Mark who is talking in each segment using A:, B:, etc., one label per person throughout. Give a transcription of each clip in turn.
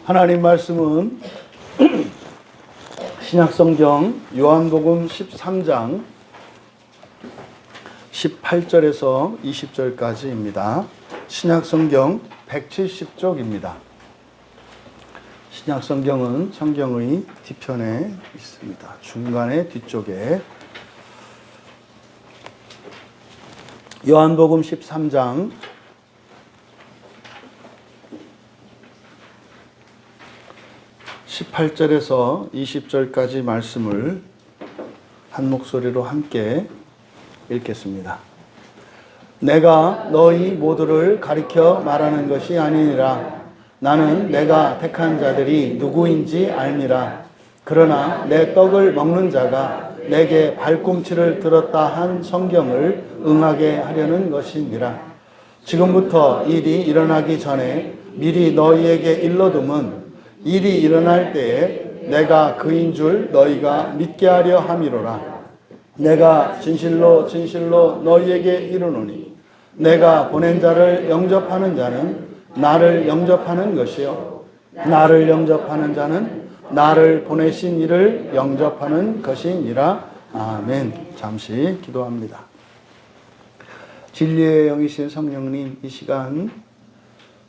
A: 하나님 말씀은 신약성경 요한복음 13장 18절에서 20절까지입니다. 신약성경 170쪽입니다. 신약성경은 성경의 뒤편에 있습니다. 중간에 뒤쪽에 요한복음 13장 18절에서 20절까지 말씀을 한 목소리로 함께 읽겠습니다. 내가 너희 모두를 가리켜 말하는 것이 아니니라. 나는 내가 택한 자들이 누구인지 알미라. 그러나 내 떡을 먹는 자가 내게 발꿈치를 들었다 한 성경을 응하게 하려는 것이니라. 지금부터 일이 일어나기 전에 미리 너희에게 일러둠은 일이 일어날 때에 내가 그인 줄 너희가 믿게 하려 함이로라. 내가 진실로 진실로 너희에게 이르노니 내가 보낸 자를 영접하는 자는 나를 영접하는 것이요 나를 영접하는 자는 나를 보내신 이를 영접하는 것이니라. 아멘. 잠시 기도합니다. 진리의 영이신 성령님, 이 시간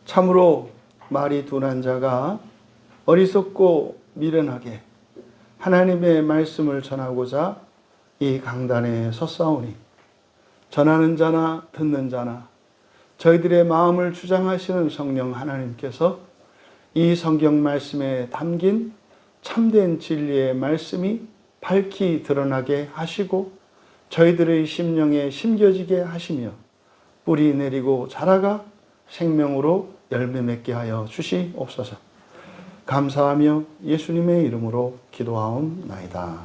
A: 참으로 말이 둔한 자가 어리석고 미련하게 하나님의 말씀을 전하고자 이 강단에 섰사오니 전하는 자나 듣는 자나 저희들의 마음을 주장하시는 성령 하나님께서 이 성경 말씀에 담긴 참된 진리의 말씀이 밝히 드러나게 하시고 저희들의 심령에 심겨지게 하시며 뿌리 내리고 자라가 생명으로 열매 맺게 하여 주시옵소서. 감사하며 예수님의 이름으로 기도하옵나이다.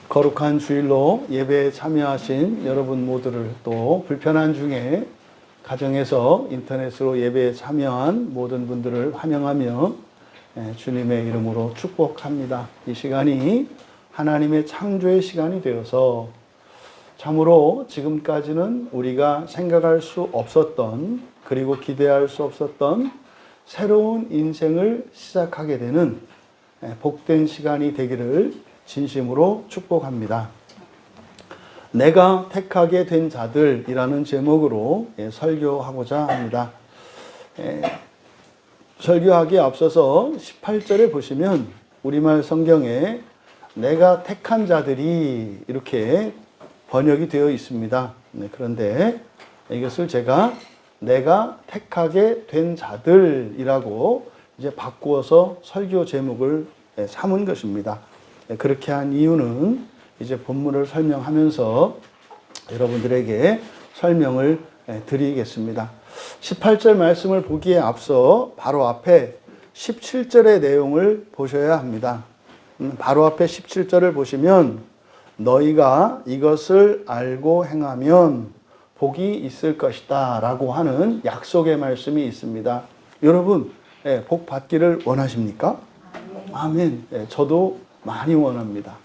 A: 거룩한 주일로 예배에 참여하신 여러분 모두를 또 불편한 중에 가정에서 인터넷으로 예배에 참여한 모든 분들을 환영하며 주님의 이름으로 축복합니다. 이 시간이 하나님의 창조의 시간이 되어서 참으로 지금까지는 우리가 생각할 수 없었던 그리고 기대할 수 없었던 새로운 인생을 시작하게 되는 복된 시간이 되기를 진심으로 축복합니다. 내가 택하게 된 자들이라는 제목으로 설교하고자 합니다. 설교하기에 앞서서 18절에 보시면 우리말 성경에 내가 택한 자들이 이렇게 번역이 되어 있습니다. 그런데 이것을 제가 내가 택하게 된 자들이라고 이제 바꾸어서 설교 제목을 삼은 것입니다. 그렇게 한 이유는 이제 본문을 설명하면서 여러분들에게 설명을 드리겠습니다. 18절 말씀을 보기에 앞서 바로 앞에 17절의 내용을 보셔야 합니다. 바로 앞에 17절을 보시면 너희가 이것을 알고 행하면 복이 있을 것이다 라고 하는 약속의 말씀이 있습니다. 여러분, 복 받기를 원하십니까? 아멘. 저도 많이 원합니다.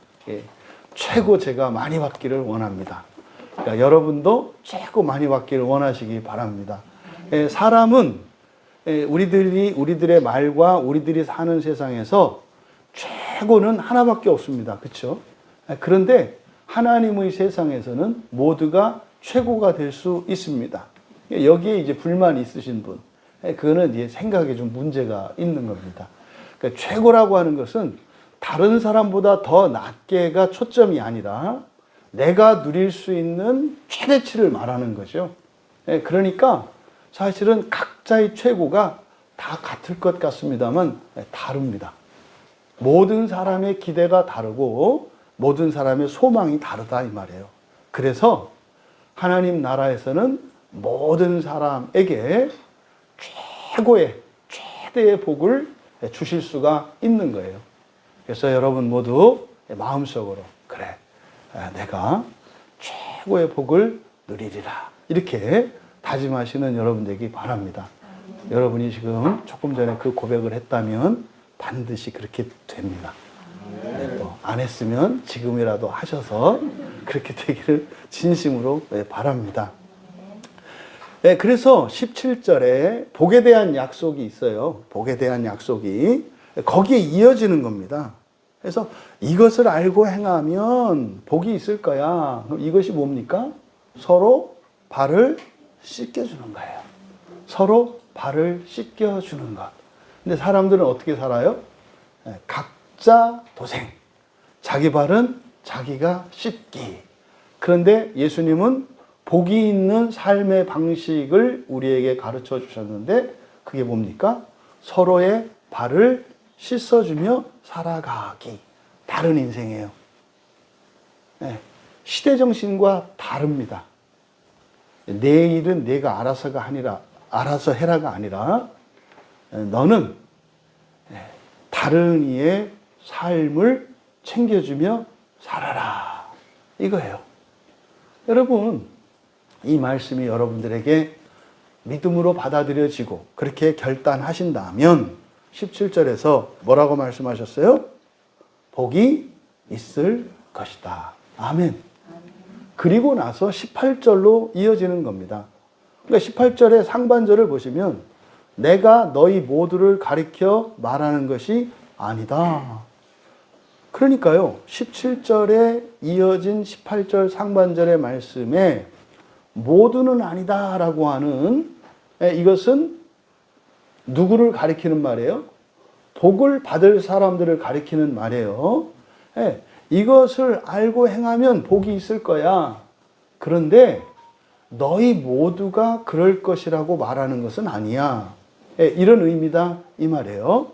A: 최고 제가 많이 받기를 원합니다. 그러니까 여러분도 최고 많이 받기를 원하시기 바랍니다. 사람은 우리들의 말과 우리들이 사는 세상에서 최고는 하나밖에 없습니다. 그렇죠? 그런데 하나님의 세상에서는 모두가 최고가 될 수 있습니다. 여기에 이제 불만이 있으신 분, 그거는 이제 생각에 좀 문제가 있는 겁니다. 그러니까 최고라고 하는 것은 다른 사람보다 더 낮게가 초점이 아니라 내가 누릴 수 있는 최대치를 말하는 거죠. 그러니까 사실은 각자의 최고가 다 같을 것 같습니다만 다릅니다. 모든 사람의 기대가 다르고 모든 사람의 소망이 다르다 이 말이에요. 그래서 하나님 나라에서는 모든 사람에게 최고의 최대의 복을 주실 수가 있는 거예요. 그래서 여러분 모두 마음속으로 그래 내가 최고의 복을 누리리라 이렇게 다짐하시는 여러분 되기 바랍니다. 여러분이 지금 조금 전에 그 고백을 했다면 반드시 그렇게 됩니다. 또 안 했으면 지금이라도 하셔서 그렇게 되기를 진심으로 바랍니다. 네, 그래서 17절에 복에 대한 약속이 있어요. 복에 대한 약속이 거기에 이어지는 겁니다. 그래서 이것을 알고 행하면 복이 있을 거야. 그럼 이것이 뭡니까? 서로 발을 씻겨주는 거예요. 서로 발을 씻겨주는 것. 근데 사람들은 어떻게 살아요? 각자 도생. 자기 발은 자기가 씻기. 그런데 예수님은 복이 있는 삶의 방식을 우리에게 가르쳐 주셨는데 그게 뭡니까? 서로의 발을 씻어주며 살아가기. 다른 인생이에요. 시대정신과 다릅니다. 내 일은 내가 알아서 해라가 아니라 너는 다른 이의 삶을 챙겨주며 살아라. 이거예요. 여러분, 이 말씀이 여러분들에게 믿음으로 받아들여지고 그렇게 결단하신다면 17절에서 뭐라고 말씀하셨어요? 복이 있을 것이다. 아멘. 그리고 나서 18절로 이어지는 겁니다. 그러니까 18절의 상반절을 보시면 내가 너희 모두를 가리켜 말하는 것이 아니다. 그러니까요, 17절에 이어진 18절 상반절의 말씀에 모두는 아니다라고 하는 이것은 누구를 가리키는 말이에요? 복을 받을 사람들을 가리키는 말이에요. 이것을 알고 행하면 복이 있을 거야. 그런데 너희 모두가 그럴 것이라고 말하는 것은 아니야. 이런 의미다 이 말이에요.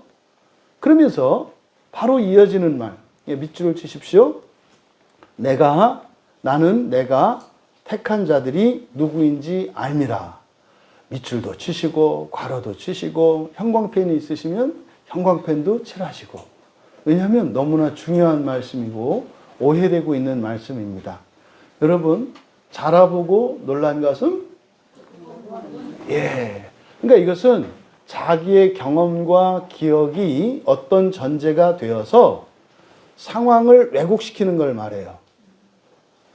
A: 그러면서 바로 이어지는 말, 밑줄을 치십시오. 나는 내가 택한 자들이 누구인지 알미라. 밑줄도 치시고 괄호도 치시고 형광펜이 있으시면 형광펜도 칠하시고. 왜냐하면 너무나 중요한 말씀이고 오해되고 있는 말씀입니다. 여러분, 자라보고 놀란 가슴? 그러니까 이것은 자기의 경험과 기억이 어떤 전제가 되어서 상황을 왜곡시키는 걸 말해요.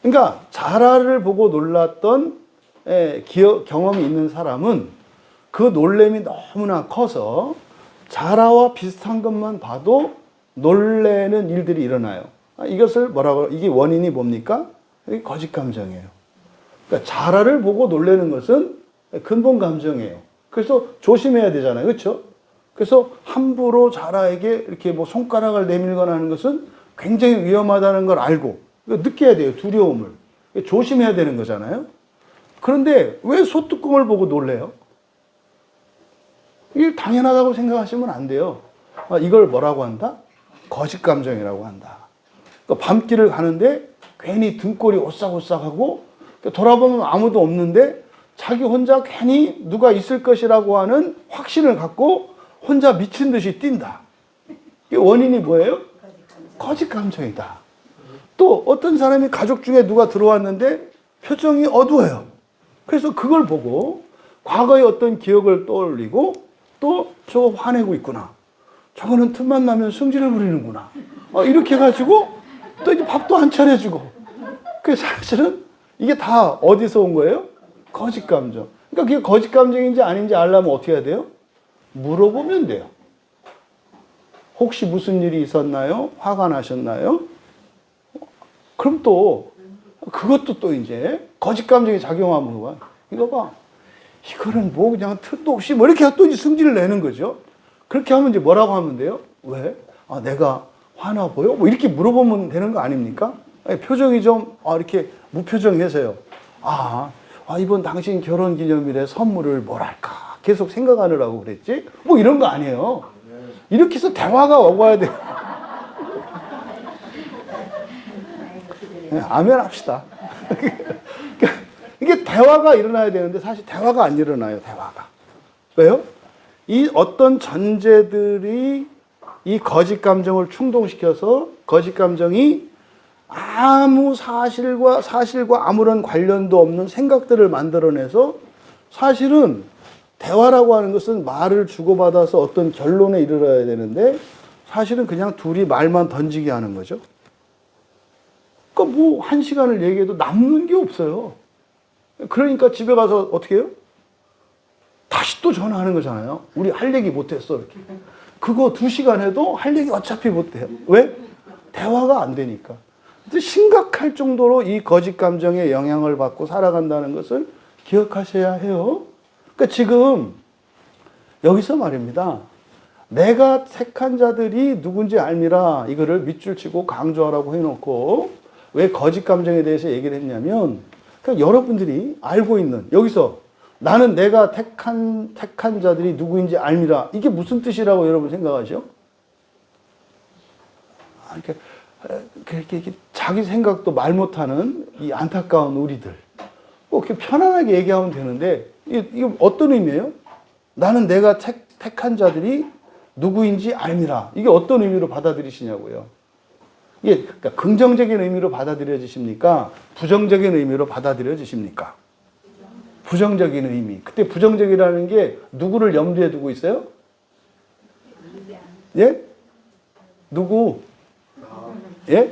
A: 그러니까 자라를 보고 놀랐던 경험이 있는 사람은 그 놀램이 너무나 커서 자라와 비슷한 것만 봐도 놀래는 일들이 일어나요. 이것을 이게 원인이 뭡니까? 이게 거짓 감정이에요. 그러니까 자라를 보고 놀래는 것은 근본 감정이에요. 그래서 조심해야 되잖아요. 그렇죠? 그래서 함부로 자라에게 이렇게 뭐 손가락을 내밀거나 하는 것은 굉장히 위험하다는 걸 알고 느껴야 돼요. 두려움을. 조심해야 되는 거잖아요. 그런데 왜 소뚜껑을 보고 놀래요? 이게 당연하다고 생각하시면 안 돼요. 이걸 뭐라고 한다? 거짓 감정이라고 한다. 그러니까 밤길을 가는데 괜히 등골이 오싹오싹하고 돌아보면 아무도 없는데 자기 혼자 괜히 누가 있을 것이라고 하는 확신을 갖고 혼자 미친 듯이 뛴다. 이게 원인이 뭐예요? 거짓 감정이다. 또 어떤 사람이 가족 중에 누가 들어왔는데 표정이 어두워요. 그래서 그걸 보고 과거의 어떤 기억을 떠올리고 또 저거 화내고 있구나. 저거는 틈만 나면 승질을 부리는구나. 이렇게 해가지고 또 이제 밥도 안 차려주고. 그래서 사실은 이게 다 어디서 온 거예요? 거짓 감정. 그러니까 그게 거짓 감정인지 아닌지 알려면 어떻게 해야 돼요? 물어보면 돼요. 혹시 무슨 일이 있었나요? 화가 나셨나요? 그럼 또 그것도 또 이제 거짓 감정이 작용하면 봐. 이거 봐. 이거는 뭐 그냥 틀도 없이 뭐 이렇게 또 이제 승질을 내는 거죠. 그렇게 하면 이제 뭐라고 하면 돼요? 왜? 내가 화나 보여? 뭐 이렇게 물어보면 되는 거 아닙니까? 표정이 좀 이렇게 무표정해서요. 이번 당신 결혼 기념일에 선물을 뭘 할까? 계속 생각하느라고 그랬지? 뭐 이런 거 아니에요. 이렇게 해서 대화가 오가야 돼요. 아멘 합시다. 이게 대화가 일어나야 되는데 사실 대화가 안 일어나요. 대화가. 왜요? 이 어떤 전제들이 이 거짓 감정을 충동시켜서 거짓 감정이 아무 사실과 아무런 관련도 없는 생각들을 만들어내서 사실은 대화라고 하는 것은 말을 주고받아서 어떤 결론에 이르러야 되는데 사실은 그냥 둘이 말만 던지게 하는 거죠. 그러니까 뭐 1시간을 얘기해도 남는 게 없어요. 그러니까 집에 가서 어떻게 해요? 아직도 전화하는 거잖아요. 우리 할 얘기 못했어. 이렇게. 그거 2시간 해도 할 얘기 어차피 못해요. 왜? 대화가 안 되니까. 심각할 정도로 이 거짓 감정에 영향을 받고 살아간다는 것을 기억하셔야 해요. 그러니까 지금 여기서 말입니다. 내가 택한 자들이 누군지 알미라 이거를 밑줄 치고 강조하라고 해놓고 왜 거짓 감정에 대해서 얘기를 했냐면 그러니까 여러분들이 알고 있는 여기서 나는 내가 택한 자들이 누구인지 알미라 이게 무슨 뜻이라고 여러분 생각하죠? 이렇게 자기 생각도 말 못하는 이 안타까운 우리들 뭐 이렇게 편안하게 얘기하면 되는데 이게 어떤 의미예요? 나는 내가 택한 자들이 누구인지 알미라. 이게 어떤 의미로 받아들이시냐고요. 이게 그러니까 긍정적인 의미로 받아들여지십니까? 부정적인 의미로 받아들여지십니까? 부정적인 의미. 그때 부정적이라는 게 누구를 염두에 두고 있어요? 예? 누구? 예?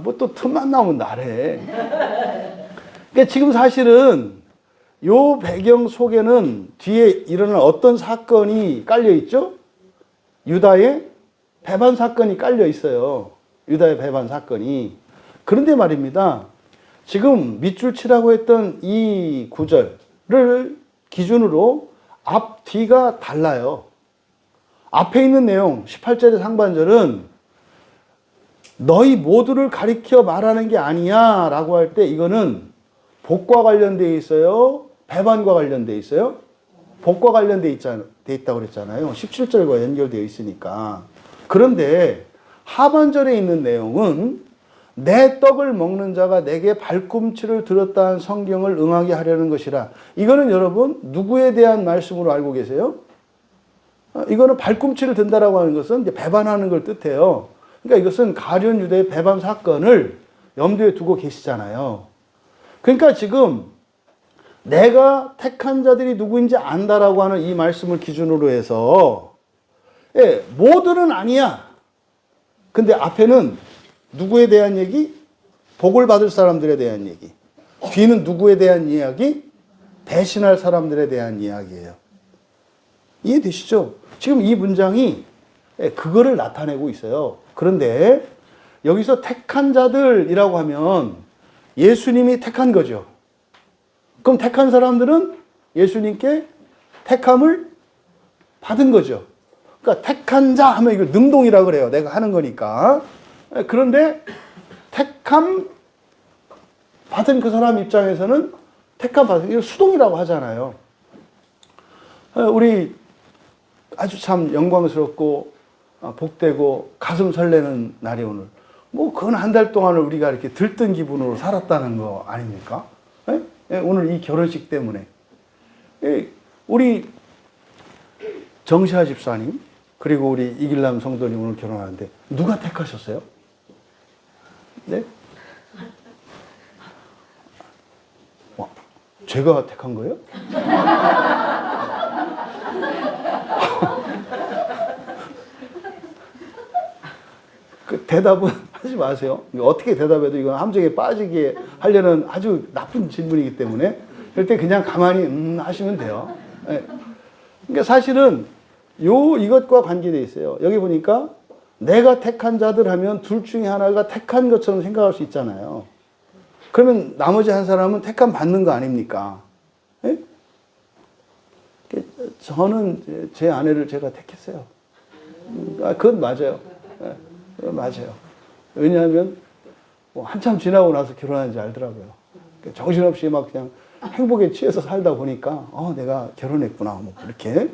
A: 뭐 또 틈만 나오면 나래. 그러니까 지금 사실은 요 배경 속에는 뒤에 일어난 어떤 사건이 깔려 있죠? 유다의 배반 사건이 깔려 있어요. 유다의 배반 사건이. 그런데 말입니다. 지금 밑줄 치라고 했던 이 구절을 기준으로 앞, 뒤가 달라요. 앞에 있는 내용, 18절의 상반절은 너희 모두를 가리켜 말하는 게 아니야 라고 할 때 이거는 복과 관련되어 있어요? 배반과 관련되어 있어요? 복과 관련되어 있다고 그랬잖아요. 17절과 연결되어 있으니까. 그런데 하반절에 있는 내용은 내 떡을 먹는 자가 내게 발꿈치를 들었다는 성경을 응하게 하려는 것이라. 이거는 여러분 누구에 대한 말씀으로 알고 계세요? 이거는 발꿈치를 든다라고 하는 것은 이제 배반하는 걸 뜻해요. 그러니까 이것은 가룟 유대의 배반 사건을 염두에 두고 계시잖아요. 그러니까 지금 내가 택한 자들이 누구인지 안다라고 하는 이 말씀을 기준으로 해서 모두는 아니야. 근데 앞에는 누구에 대한 얘기? 복을 받을 사람들에 대한 얘기. 뒤는 누구에 대한 이야기? 배신할 사람들에 대한 이야기예요. 이해되시죠? 지금 이 문장이 그거를 나타내고 있어요. 그런데 여기서 택한 자들이라고 하면 예수님이 택한 거죠. 그럼 택한 사람들은 예수님께 택함을 받은 거죠. 그러니까 택한 자 하면 이거 능동이라고 그래요. 내가 하는 거니까. 그런데 택함 받은 그 사람 입장에서는 택함 받은 이거 수동이라고 하잖아요. 우리 아주 참 영광스럽고 복되고 가슴 설레는 날이 오늘. 뭐 그건 한 달 동안을 우리가 이렇게 들뜬 기분으로 살았다는 거 아닙니까? 오늘 이 결혼식 때문에. 우리 정시아 집사님 그리고 우리 이길남 성도님 오늘 결혼하는데 누가 택하셨어요? 네? 제가 택한 거예요? 그 대답은 하지 마세요. 어떻게 대답해도 이건 함정에 빠지게 하려는 아주 나쁜 질문이기 때문에 그럴 때 그냥 가만히 하시면 돼요. 네. 그러니까 사실은 이것과 관계되어 있어요. 여기 보니까 내가 택한 자들 하면 둘 중에 하나가 택한 것처럼 생각할 수 있잖아요. 그러면 나머지 한 사람은 택함 받는 거 아닙니까? 네? 저는 제 아내를 제가 택했어요. 그건 맞아요. 네. 맞아요. 왜냐하면 뭐 한참 지나고 나서 결혼한지 알더라고요. 정신없이 막 그냥 행복에 취해서 살다 보니까 내가 결혼했구나 뭐 이렇게.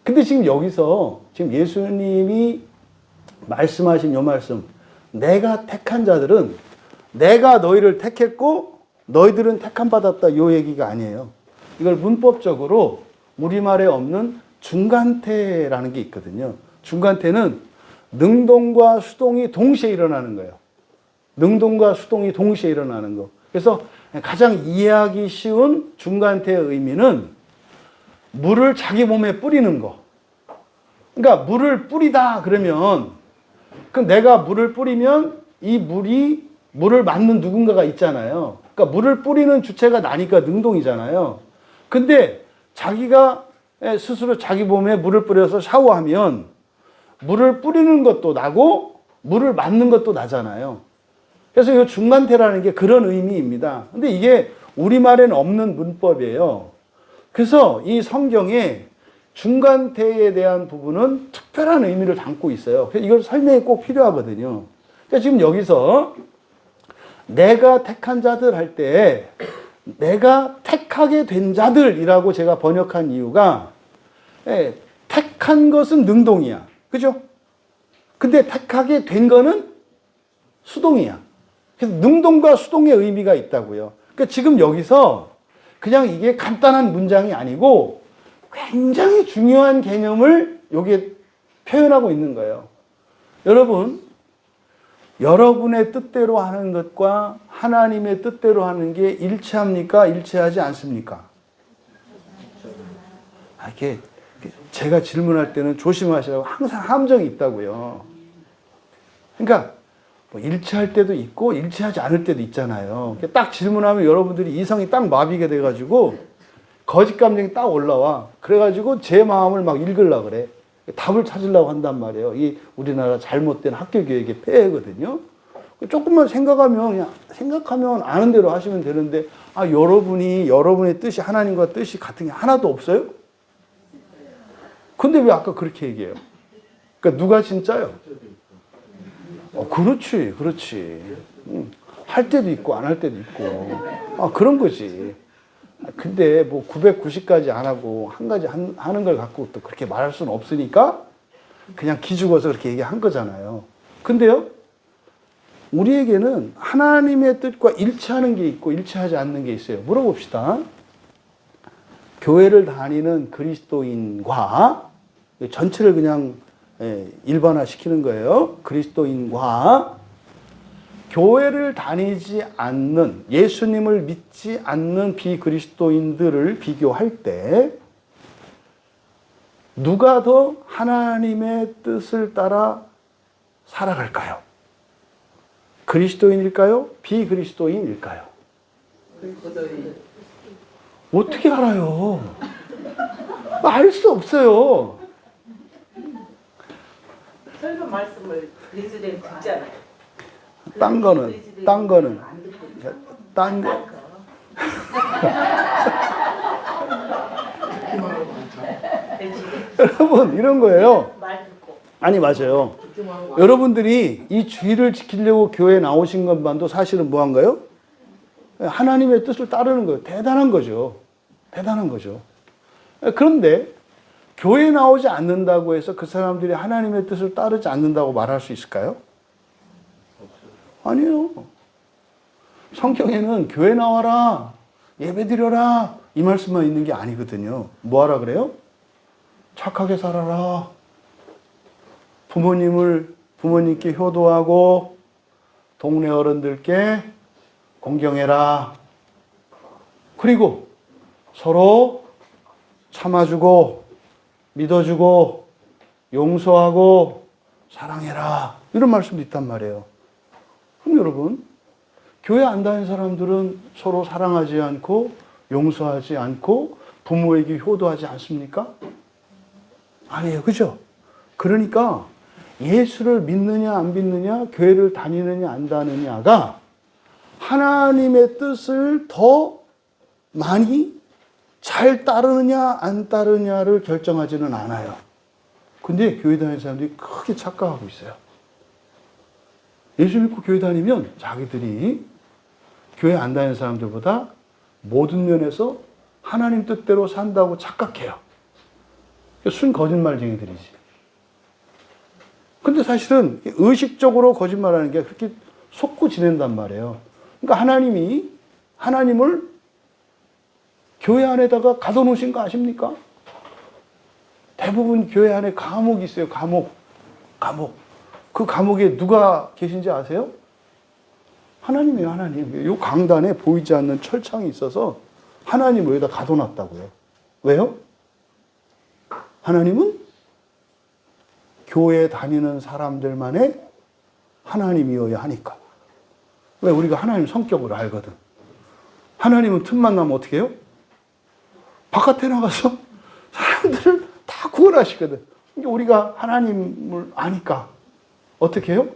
A: 근데 지금 여기서 지금 예수님이 말씀하신 요 말씀, 내가 택한 자들은 내가 너희를 택했고 너희들은 택함 받았다 요 얘기가 아니에요. 이걸 문법적으로 우리말에 없는 중간태라는 게 있거든요. 중간태는 능동과 수동이 동시에 일어나는 거예요. 능동과 수동이 동시에 일어나는 거. 그래서 가장 이해하기 쉬운 중간태의 의미는 물을 자기 몸에 뿌리는 거. 그러니까 물을 뿌리다 그러면 그럼 내가 물을 뿌리면 이 물을 맞는 누군가가 있잖아요. 그러니까 물을 뿌리는 주체가 나니까 능동이잖아요. 근데 자기가 스스로 자기 몸에 물을 뿌려서 샤워하면 물을 뿌리는 것도 나고 물을 맞는 것도 나잖아요. 그래서 이 중간태라는 게 그런 의미입니다. 근데 이게 우리말에는 없는 문법이에요. 그래서 이 성경에 중간태에 대한 부분은 특별한 의미를 담고 있어요. 그래서 이걸 설명이 꼭 필요하거든요. 그러니까 지금 여기서 내가 택한 자들 할 때 내가 택하게 된 자들이라고 제가 번역한 이유가 택한 것은 능동이야. 그죠? 근데 택하게 된 거는 수동이야. 그래서 능동과 수동의 의미가 있다고요. 그러니까 지금 여기서 그냥 이게 간단한 문장이 아니고 굉장히 중요한 개념을 여기에 표현하고 있는 거예요. 여러분, 여러분의 뜻대로 하는 것과 하나님의 뜻대로 하는 게 일치합니까? 일치하지 않습니까? 이게 제가 질문할 때는 조심하시라고 항상 함정이 있다고요. 그러니까 뭐 일치할 때도 있고 일치하지 않을 때도 있잖아요. 딱 질문하면 여러분들이 이성이 딱 마비가 돼가지고 거짓 감정이 딱 올라와. 그래가지고 제 마음을 막 읽으려고 그래. 답을 찾으려고 한단 말이에요. 이 우리나라 잘못된 학교 교육의 폐해거든요. 조금만 생각하면 아는 대로 하시면 되는데, 여러분의 뜻이 하나님과 뜻이 같은 게 하나도 없어요? 근데 왜 아까 그렇게 얘기해요? 그러니까 누가 진짜요? 그렇지. 할 때도 있고 안 할 때도 있고. 그런 거지. 근데 뭐 990까지 안 하고 한 가지 하는 걸 갖고 또 그렇게 말할 수는 없으니까 그냥 기죽어서 그렇게 얘기한 거잖아요. 근데요, 우리에게는 하나님의 뜻과 일치하는 게 있고 일치하지 않는 게 있어요. 물어봅시다. 교회를 다니는 그리스도인과, 전체를 그냥 일반화시키는 거예요. 그리스도인과 교회를 다니지 않는, 예수님을 믿지 않는 비그리스도인들을 비교할 때 누가 더 하나님의 뜻을 따라 살아갈까요? 그리스도인일까요? 비그리스도인일까요? 어떻게 알아요? 알 수 없어요.
B: 설교 말씀을 그리스도인 듣잖아요.
A: 딴 거는 딴 거. 여러분, 이런 거예요. 아니, 맞아요. 여러분들이 이 주의를 지키려고 교회에 나오신 것만도 사실은 뭐한가요? 하나님의 뜻을 따르는 거예요. 대단한 거죠. 그런데 교회에 나오지 않는다고 해서 그 사람들이 하나님의 뜻을 따르지 않는다고 말할 수 있을까요? 아니에요. 성경에는 교회 나와라, 예배 드려라, 이 말씀만 있는 게 아니거든요. 뭐 하라 그래요? 착하게 살아라. 부모님께 효도하고 동네 어른들께 공경해라. 그리고 서로 참아주고 믿어주고 용서하고 사랑해라. 이런 말씀도 있단 말이에요. 그럼 여러분, 교회 안 다니는 사람들은 서로 사랑하지 않고 용서하지 않고 부모에게 효도하지 않습니까? 아니에요. 그죠? 그러니까 예수를 믿느냐 안 믿느냐, 교회를 다니느냐 안 다니느냐가 하나님의 뜻을 더 많이 잘 따르느냐 안 따르느냐를 결정하지는 않아요. 근데 교회 다니는 사람들이 크게 착각하고 있어요. 예수 믿고 교회 다니면 자기들이 교회 안 다니는 사람들보다 모든 면에서 하나님 뜻대로 산다고 착각해요. 순 거짓말쟁이들이지. 근데 사실은 의식적으로 거짓말하는 게 그렇게 속고 지낸단 말이에요. 그러니까 하나님을 교회 안에다가 가둬놓으신 거 아십니까? 대부분 교회 안에 감옥이 있어요. 감옥. 그 감옥에 누가 계신지 아세요? 하나님이에요. 하나님. 이 강단에 보이지 않는 철창이 있어서 하나님을 여기다 가둬놨다고요. 왜요? 하나님은 교회에 다니는 사람들만의 하나님이어야 하니까. 왜? 우리가 하나님 성격을 알거든. 하나님은 틈만 나면 어떻게 해요? 바깥에 나가서 사람들을 구원하시거든. 우리가 하나님을 아니까 어떻게 해요?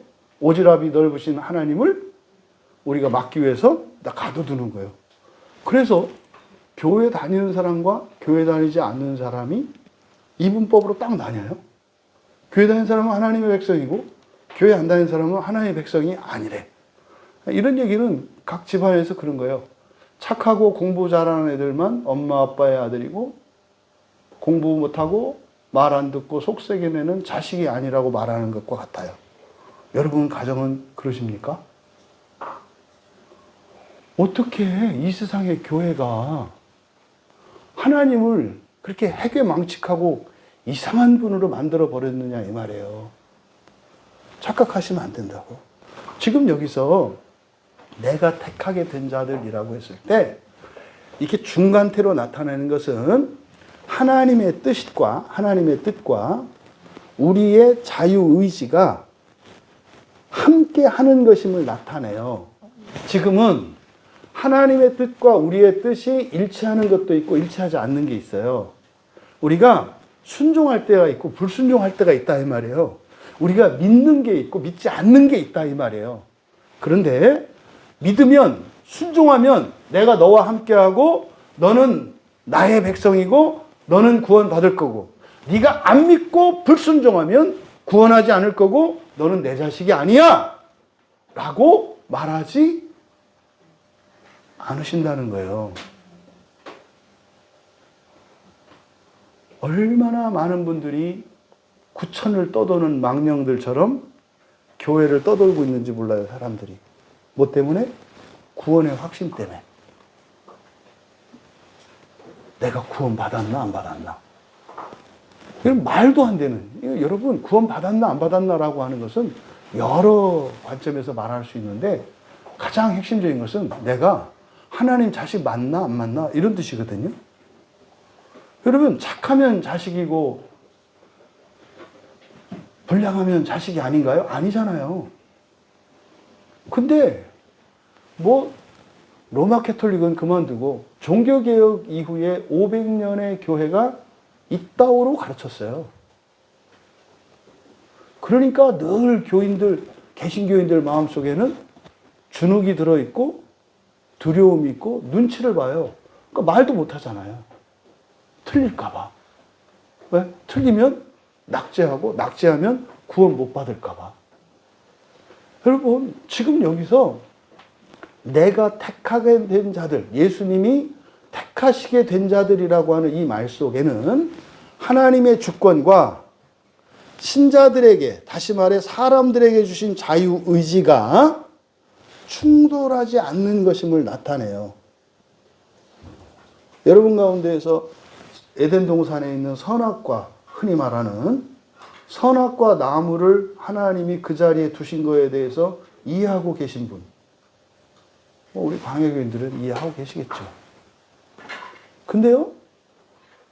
A: 오지랖이 넓으신 하나님을 우리가 막기 위해서 나 가둬두는 거예요. 그래서 교회 다니는 사람과 교회 다니지 않는 사람이 이분법으로 딱 나뉘어요. 교회 다니는 사람은 하나님의 백성이고 교회 안 다니는 사람은 하나님의 백성이 아니래. 이런 얘기는 각 집안에서 그런 거예요. 착하고 공부 잘하는 애들만 엄마 아빠의 아들이고 공부 못하고 말 안 듣고 속세게 내는 자식이 아니라고 말하는 것과 같아요. 여러분 가정은 그러십니까? 어떻게 이 세상의 교회가 하나님을 그렇게 해괴망측하고 이상한 분으로 만들어 버렸느냐 이 말이에요. 착각하시면 안 된다고. 지금 여기서 내가 택하게 된 자들이라고 했을 때 이렇게 중간태로 나타내는 것은 하나님의 뜻과 우리의 자유의지가 함께 하는 것임을 나타내요. 지금은 하나님의 뜻과 우리의 뜻이 일치하는 것도 있고 일치하지 않는 게 있어요. 우리가 순종할 때가 있고 불순종할 때가 있다 이 말이에요. 우리가 믿는 게 있고 믿지 않는 게 있다 이 말이에요. 그런데 믿으면 순종하면 내가 너와 함께하고 너는 나의 백성이고 너는 구원받을 거고 네가 안 믿고 불순종하면 구원하지 않을 거고 너는 내 자식이 아니야 라고 말하지 않으신다는 거예요. 얼마나 많은 분들이 구천을 떠도는 망령들처럼 교회를 떠돌고 있는지 몰라요, 사람들이. 뭐 때문에? 구원의 확신 때문에. 내가 구원 받았나 안 받았나? 이건 말도 안 되는. 여러분 구원 받았나 안 받았나라고 하는 것은 여러 관점에서 말할 수 있는데 가장 핵심적인 것은 내가 하나님 자식 맞나 안 맞나 이런 뜻이거든요. 여러분 착하면 자식이고 불량하면 자식이 아닌가요? 아니잖아요. 근데 뭐 로마 캐톨릭은 그만두고 종교개혁 이후에 500년의 교회가 이따오로 가르쳤어요. 그러니까 늘 교인들, 개신교인들 마음속에는 주눅이 들어있고 두려움이 있고 눈치를 봐요. 그러니까 말도 못하잖아요. 틀릴까봐. 왜? 틀리면 낙제하고 낙제하면 구원 못 받을까봐. 여러분 지금 여기서 내가 택하게 된 자들, 예수님이 택하시게 된 자들이라고 하는 이 말 속에는 하나님의 주권과 신자들에게, 다시 말해 사람들에게 주신 자유의지가 충돌하지 않는 것임을 나타내요. 여러분 가운데에서 에덴 동산에 있는 선악과, 흔히 말하는 선악과 나무를 하나님이 그 자리에 두신 거에 대해서 이해하고 계신 분, 우리 광야교인들은 이해하고 계시겠죠. 근데요,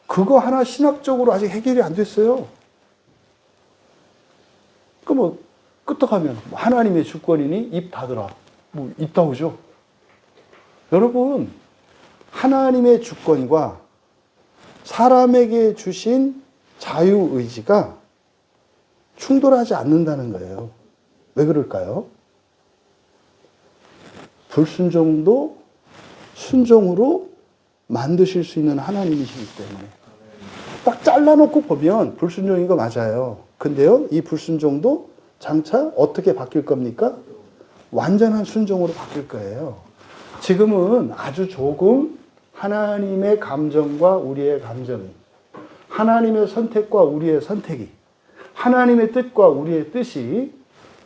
A: 그거 하나 신학적으로 아직 해결이 안 됐어요. 그 뭐 끄떡하면 하나님의 주권이니 입 닫으라. 뭐 있다오죠. 여러분, 하나님의 주권과 사람에게 주신 자유의지가 충돌하지 않는다는 거예요. 왜 그럴까요? 불순종도 순종으로 만드실 수 있는 하나님이시기 때문에. 딱 잘라놓고 보면 불순종인 거 맞아요. 근데요, 이 불순종도 장차 어떻게 바뀔 겁니까? 완전한 순종으로 바뀔 거예요. 지금은 아주 조금 하나님의 감정과 우리의 감정이, 하나님의 선택과 우리의 선택이, 하나님의 뜻과 우리의 뜻이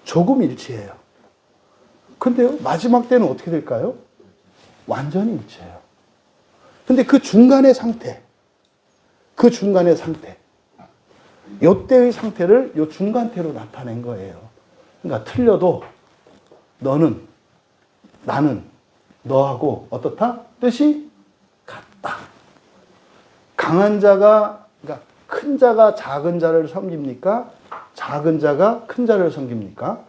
A: 조금 일치해요. 근데요, 마지막 때는 어떻게 될까요? 완전히 일치해요. 근데 그 중간의 상태, 요때의 상태를 요 중간태로 나타낸 거예요. 그러니까 틀려도 너는, 나는, 너하고 어떻다? 뜻이 같다. 강한 자가, 그러니까 큰 자가 작은 자를 섬깁니까? 작은 자가 큰 자를 섬깁니까?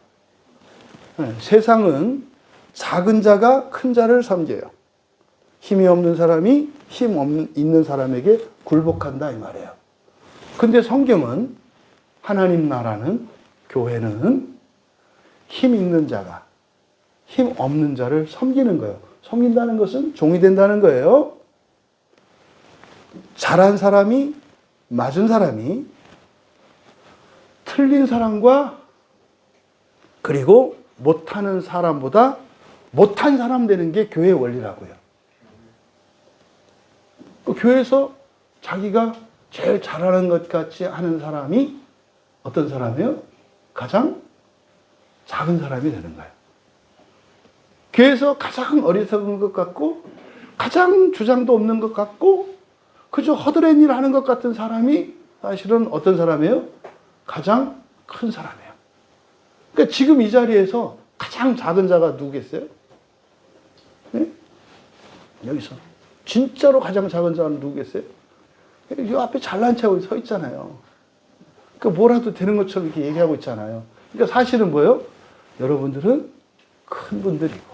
A: 네, 세상은 작은 자가 큰 자를 섬겨요. 힘이 없는 사람이 힘 있는 사람에게 굴복한다 이 말이에요. 근데 성경은 하나님 나라는, 교회는 힘 있는 자가 힘 없는 자를 섬기는 거예요. 섬긴다는 것은 종이 된다는 거예요. 잘한 사람이, 맞은 사람이 틀린 사람과 그리고 못하는 사람보다 못한 사람 되는 게 교회의 원리라고요. 그 교회에서 자기가 제일 잘하는 것 같이 하는 사람이 어떤 사람이에요? 가장 작은 사람이 되는 거예요. 교회에서 가장 어리석은 것 같고 가장 주장도 없는 것 같고 그저 허드렛 일 하는 것 같은 사람이 사실은 어떤 사람이에요? 가장 큰 사람이에요. 그러니까 지금 이 자리에서 가장 작은 자가 누구겠어요? 네? 여기서 진짜로 가장 작은 자는 누구겠어요? 이 앞에 잘난 척하고 서 있잖아요. 그러니까 뭐라도 되는 것처럼 이렇게 얘기하고 있잖아요. 그러니까 사실은 뭐예요? 여러분들은 큰 분들이고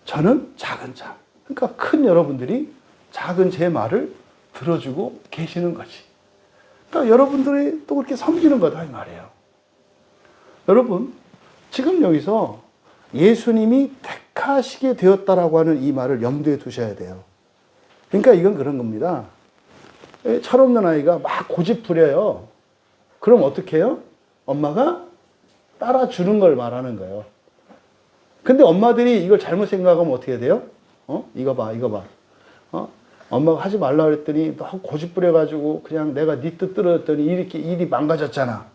A: 저는 작은 자. 그러니까 큰 여러분들이 작은 제 말을 들어주고 계시는 거지. 그러니까 여러분들이 또 그렇게 섬기는 거다 이 말이에요. 여러분, 지금 여기서 예수님이 택하시게 되었다라고 하는 이 말을 염두에 두셔야 돼요. 그러니까 이건 그런 겁니다. 철없는 아이가 막 고집 부려요. 그럼 어떻게 해요? 엄마가 따라주는 걸 말하는 거예요. 근데 엄마들이 이걸 잘못 생각하면 어떻게 돼요? 이거 봐, 이거 봐. 엄마가 하지 말라 그랬더니 너무 고집 부려가지고 그냥 내가 네 뜻 들었더니 이렇게 일이 망가졌잖아.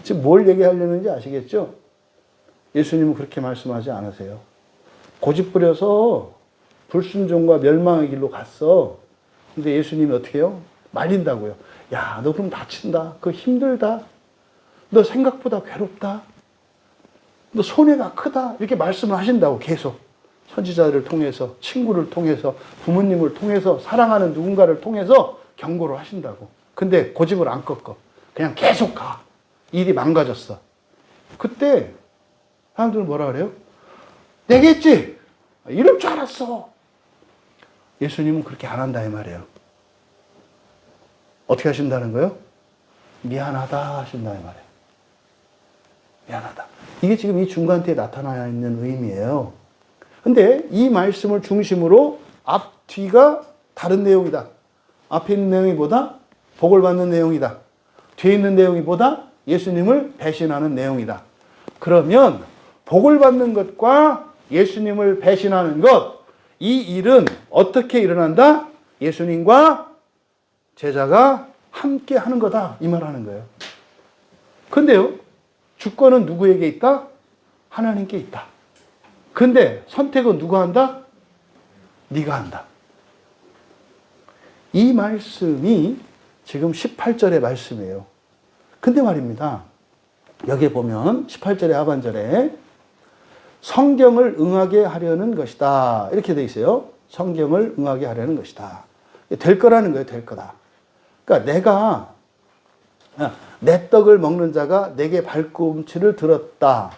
A: 지금 뭘 얘기하려는지 아시겠죠? 예수님은 그렇게 말씀하지 않으세요. 고집 부려서 불순종과 멸망의 길로 갔어. 근데 예수님이 어떻게 해요? 말린다고요. 야, 너 그럼 다친다. 그거 힘들다. 너 생각보다 괴롭다. 너 손해가 크다. 이렇게 말씀을 하신다고 계속. 선지자들을 통해서, 친구를 통해서, 부모님을 통해서, 사랑하는 누군가를 통해서 경고를 하신다고. 근데 고집을 안 꺾어. 그냥 계속 가. 일이 망가졌어. 그때 사람들은 뭐라 그래요? 내겠지? 이럴 줄 알았어. 예수님은 그렇게 안 한다 이 말이에요. 어떻게 하신다는 거예요? 미안하다 하신다 이 말이에요. 미안하다. 이게 지금 이 중간대에 나타나 있는 의미예요. 근데 이 말씀을 중심으로 앞, 뒤가 다른 내용이다. 앞에 있는 내용이 보다 복을 받는 내용이다. 뒤에 있는 내용이 보다 예수님을 배신하는 내용이다. 그러면 복을 받는 것과 예수님을 배신하는 것, 이 일은 어떻게 일어난다? 예수님과 제자가 함께 하는 거다. 이 말 하는 거예요. 근데요, 주권은 누구에게 있다? 하나님께 있다. 근데 선택은 누가 한다? 네가 한다. 이 말씀이 지금 18절의 말씀이에요. 근데 말입니다. 여기에 보면 18절의 하반절에 성경을 응하게 하려는 것이다. 이렇게 돼 있어요. 성경을 응하게 하려는 것이다. 될 거라는 거예요. 될 거다. 그러니까 내 떡을 먹는 자가 내게 발꿈치를 들었다.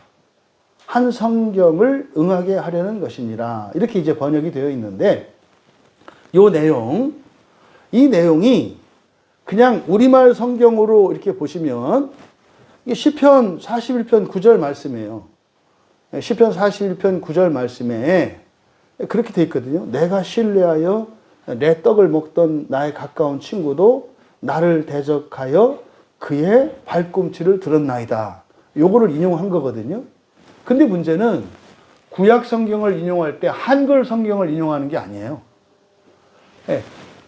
A: 한 성경을 응하게 하려는 것이니라. 이렇게 이제 번역이 되어 있는데 이 내용이 그냥 우리말 성경으로 이렇게 보시면 이게 시편 41편 9절 말씀이에요. 시편 41편 9절 말씀에 그렇게 되어 있거든요. 내가 신뢰하여 내 떡을 먹던 나의 가까운 친구도 나를 대적하여 그의 발꿈치를 들었나이다. 요거를 인용한 거거든요. 근데 문제는 구약 성경을 인용할 때 한글 성경을 인용하는 게 아니에요.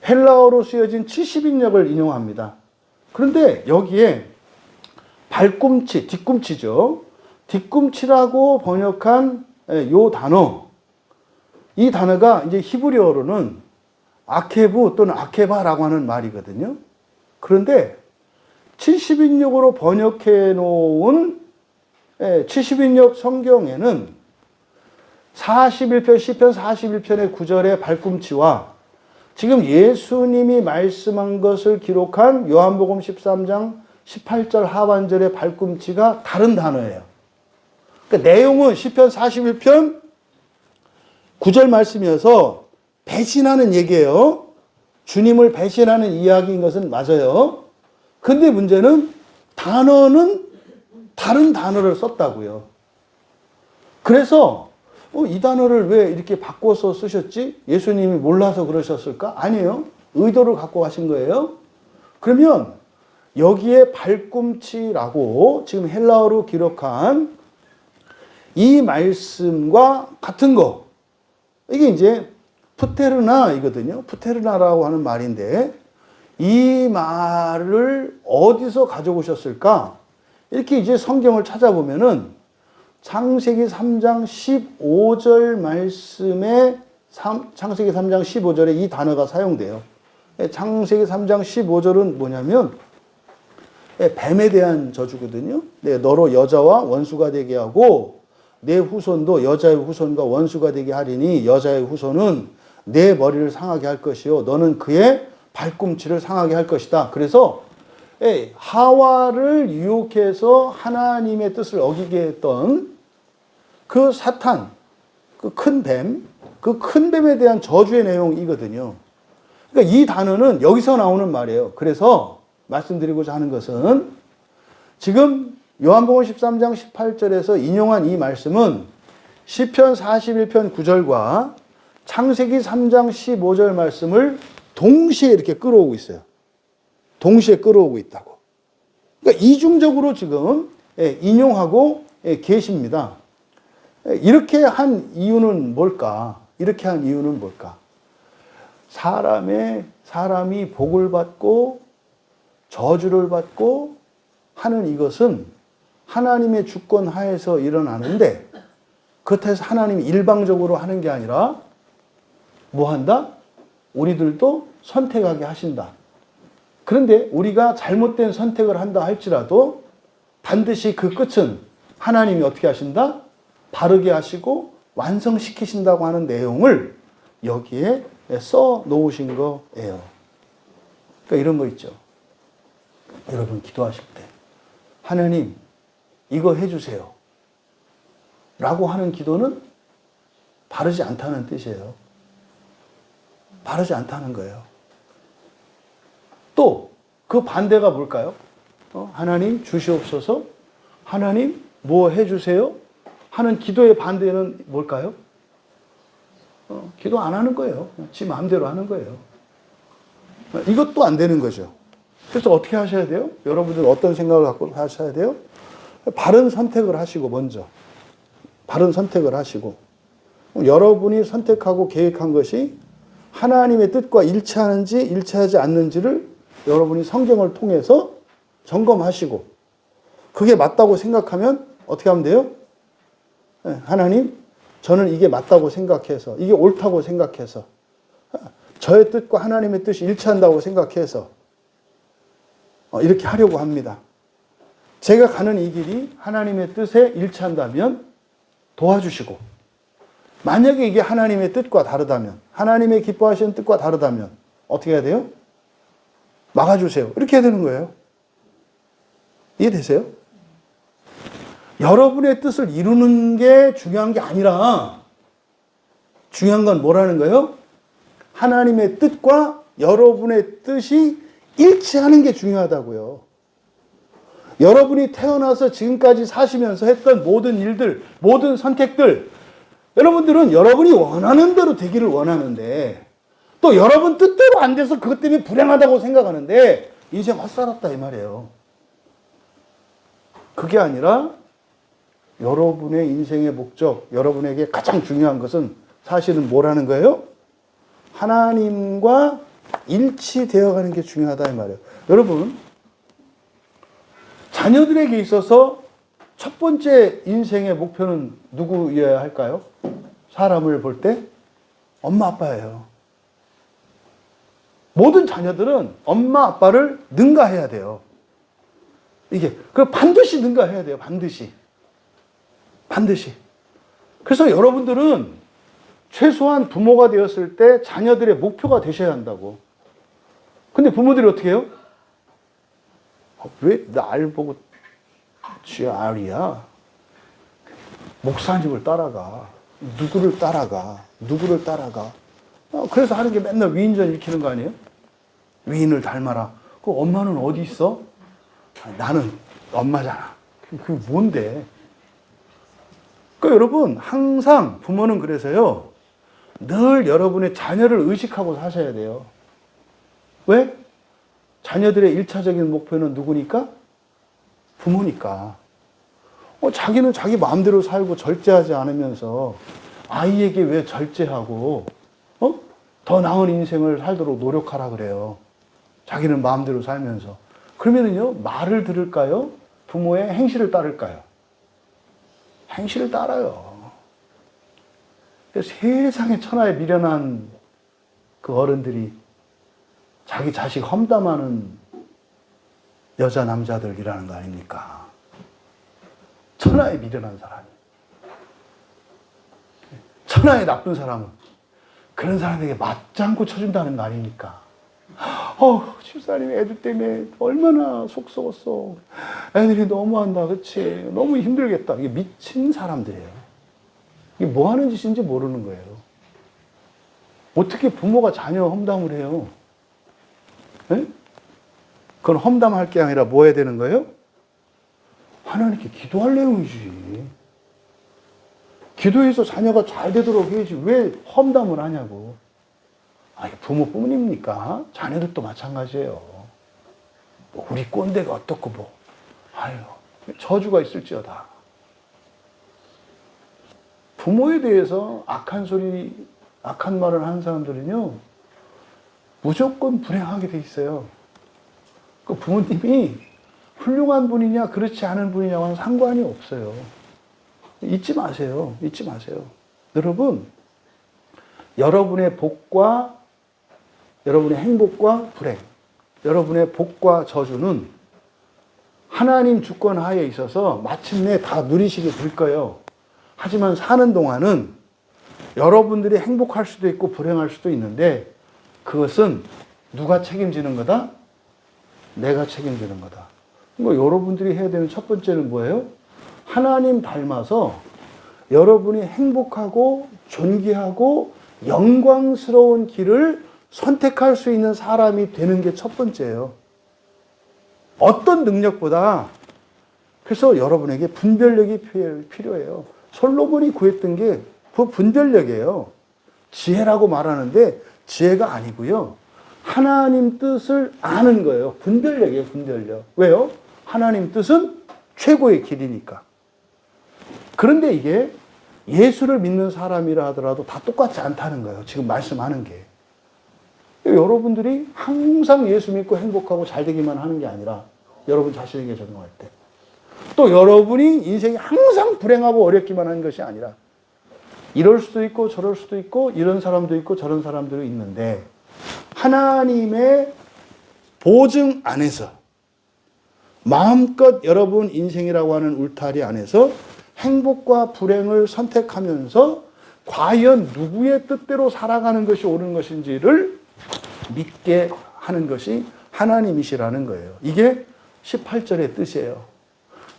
A: 헬라어로 쓰여진 70인역을 인용합니다. 그런데 여기에 발꿈치, 뒤꿈치죠. 뒤꿈치라고 번역한 요 단어, 이 단어가 이제 히브리어로는 아케부 또는 아케바라고 하는 말이거든요. 그런데 70인역으로 번역해 놓은 70인역 성경에는 41편, 시편 41편의 9절의 발꿈치와 지금 예수님이 말씀한 것을 기록한 요한복음 13장 18절 하반절의 발꿈치가 다른 단어예요. 그러니까 내용은 시편 41편 9절 말씀이어서 배신하는 얘기예요. 주님을 배신하는 이야기인 것은 맞아요. 근데 문제는 단어는 다른 단어를 썼다고요. 그래서 이 단어를 왜 이렇게 바꿔서 쓰셨지? 예수님이 몰라서 그러셨을까? 아니에요. 의도를 갖고 가신 거예요. 그러면 여기에 발꿈치라고 지금 헬라어로 기록한 이 말씀과 같은 거, 이게 이제 푸테르나이거든요. 푸테르나라고 하는 말인데 이 말을 어디서 가져오셨을까? 이렇게 이제 성경을 찾아보면은 창세기 3장 15절 말씀에 창세기 3장 15절에 이 단어가 사용돼요. 창세기 3장 15절은 뭐냐면 뱀에 대한 저주거든요. 너로 여자와 원수가 되게 하고 내 후손도 여자의 후손과 원수가 되게 하리니 여자의 후손은 내 머리를 상하게 할 것이요 너는 그의 발꿈치를 상하게 할 것이다. 그래서 하와를 유혹해서 하나님의 뜻을 어기게 했던 그 사탄, 그 큰 뱀, 그 큰 뱀에 대한 저주의 내용이거든요. 그러니까 이 단어는 여기서 나오는 말이에요. 그래서 말씀드리고자 하는 것은 지금 요한복음 13장 18절에서 인용한 이 말씀은 시편 41편 9절과 창세기 3장 15절 말씀을 동시에 이렇게 끌어오고 있어요. 동시에 끌어오고 있다고. 그러니까 이중적으로 지금 인용하고 계십니다. 이렇게 한 이유는 뭘까? 이렇게 한 이유는 뭘까? 사람이 복을 받고 저주를 받고 하는 이것은 하나님의 주권 하에서 일어나는데 그렇다고 해서 하나님이 일방적으로 하는 게 아니라 뭐 한다? 우리들도 선택하게 하신다. 그런데 우리가 잘못된 선택을 한다 할지라도 반드시 그 끝은 하나님이 어떻게 하신다? 바르게 하시고 완성시키신다고 하는 내용을 여기에 써 놓으신 거예요. 그러니까 이런 거 있죠. 여러분 기도하실 때 하나님 이거 해주세요 라고 하는 기도는 바르지 않다는 뜻이에요. 바르지 않다는 거예요. 또 그 반대가 뭘까요? 하나님 주시옵소서, 하나님 뭐 해주세요 하는 기도의 반대는 뭘까요? 기도 안 하는 거예요. 지 마음대로 하는 거예요. 이것도 안 되는 거죠. 그래서 어떻게 하셔야 돼요? 여러분들 어떤 생각을 갖고 하셔야 돼요? 바른 선택을 하시고 먼저 바른 선택을 하시고 여러분이 선택하고 계획한 것이 하나님의 뜻과 일치하는지 일치하지 않는지를 여러분이 성경을 통해서 점검하시고 그게 맞다고 생각하면 어떻게 하면 돼요? 하나님, 저는 이게 맞다고 생각해서 이게 옳다고 생각해서 저의 뜻과 하나님의 뜻이 일치한다고 생각해서 이렇게 하려고 합니다. 제가 가는 이 길이 하나님의 뜻에 일치한다면 도와주시고 만약에 이게 하나님의 뜻과 다르다면 하나님의 기뻐하시는 뜻과 다르다면 어떻게 해야 돼요? 막아주세요. 이렇게 해야 되는 거예요. 이해되세요? 여러분의 뜻을 이루는 게 중요한 게 아니라 중요한 건 뭐라는 거예요? 하나님의 뜻과 여러분의 뜻이 일치하는 게 중요하다고요. 여러분이 태어나서 지금까지 사시면서 했던 모든 일들, 모든 선택들, 여러분들은 여러분이 원하는 대로 되기를 원하는데 또 여러분 뜻대로 안 돼서 그것 때문에 불행하다고 생각하는데 인생 헛살았다 이 말이에요. 그게 아니라 여러분의 인생의 목적, 여러분에게 가장 중요한 것은 사실은 뭐라는 거예요? 하나님과 일치되어 가는 게 중요하다 이 말이에요. 여러분, 자녀들에게 있어서 첫 번째 인생의 목표는 누구여야 할까요? 사람을 볼 때 엄마 아빠예요. 모든 자녀들은 엄마 아빠를 능가해야 돼요. 그 반드시 능가해야 돼요. 반드시. 그래서 여러분들은 최소한 부모가 되었을 때 자녀들의 목표가 되셔야 한다고. 근데 부모들이 어떻게 해요? 왜 날 보고 지 알이야? 목사님을 따라가. 누구를 따라가. 그래서 하는 게 맨날 위인전 일으키는 거 아니에요? 위인을 닮아라. 그 엄마는 어디 있어? 나는 엄마잖아. 그게 뭔데? 그러니까 여러분, 항상 부모는 그래서요, 늘 여러분의 자녀를 의식하고 사셔야 돼요. 왜? 자녀들의 1차적인 목표는 누구니까? 부모니까. 자기는 자기 마음대로 살고 절제하지 않으면서 아이에게 왜 절제하고, 더 나은 인생을 살도록 노력하라 그래요. 자기는 마음대로 살면서. 그러면은요, 말을 들을까요? 부모의 행실을 따를까요? 행실을 따라요. 세상에 천하에 미련한 그 어른들이 자기 자식 험담하는 여자, 남자들이라는 거 아닙니까? 천하에 미련한 사람이. 천하에 나쁜 사람은 그런 사람에게 맞장구 쳐준다는 거 아닙니까? 집사님 애들 때문에 얼마나 속 썩었어. 애들이 너무한다, 그치? 너무 힘들겠다. 이게 미친 사람들이에요. 이게 뭐 하는 짓인지 모르는 거예요. 어떻게 부모가 자녀 험담을 해요? 네? 그건 험담할 게 아니라 뭐 해야 되는 거예요? 하나님께 기도할 내용이지. 기도해서 자녀가 잘 되도록 해야지. 왜 험담을 하냐고. 부모뿐입니까? 자녀들도 마찬가지예요. 우리 꼰대가 어떻고 뭐. 저주가 있을지어다. 부모에 대해서 악한 소리, 악한 말을 하는 사람들은요, 무조건 불행하게 돼 있어요. 그 부모님이 훌륭한 분이냐, 그렇지 않은 분이냐와는 상관이 없어요. 잊지 마세요. 잊지 마세요. 여러분, 여러분의 복과, 여러분의 행복과 불행, 여러분의 복과 저주는 하나님 주권 하에 있어서 마침내 다 누리시게 될 거예요. 하지만 사는 동안은 여러분들이 행복할 수도 있고 불행할 수도 있는데 그것은 누가 책임지는 거다? 내가 책임지는 거다. 여러분들이 해야 되는 첫 번째는 뭐예요? 하나님 닮아서 여러분이 행복하고 존귀하고 영광스러운 길을 선택할 수 있는 사람이 되는 게 첫 번째예요. 어떤 능력보다. 그래서 여러분에게 분별력이 필요해요. 솔로몬이 구했던 게 그 분별력이에요. 지혜라고 말하는데 지혜가 아니고요. 하나님 뜻을 아는 거예요. 분별력이에요, 분별력. 왜요? 하나님 뜻은 최고의 길이니까. 그런데 이게 예수를 믿는 사람이라 하더라도 다 똑같지 않다는 거예요. 지금 말씀하는 게. 여러분들이 항상 예수 믿고 행복하고 잘 되기만 하는 게 아니라 여러분 자신에게 적용할 때. 또 여러분이 인생이 항상 불행하고 어렵기만 하는 것이 아니라 이럴 수도 있고 저럴 수도 있고 이런 사람도 있고 저런 사람도 있는데 하나님의 보증 안에서 마음껏 여러분 인생이라고 하는 울타리 안에서 행복과 불행을 선택하면서 과연 누구의 뜻대로 살아가는 것이 옳은 것인지를 믿게 하는 것이 하나님이시라는 거예요. 이게 18절의 뜻이에요.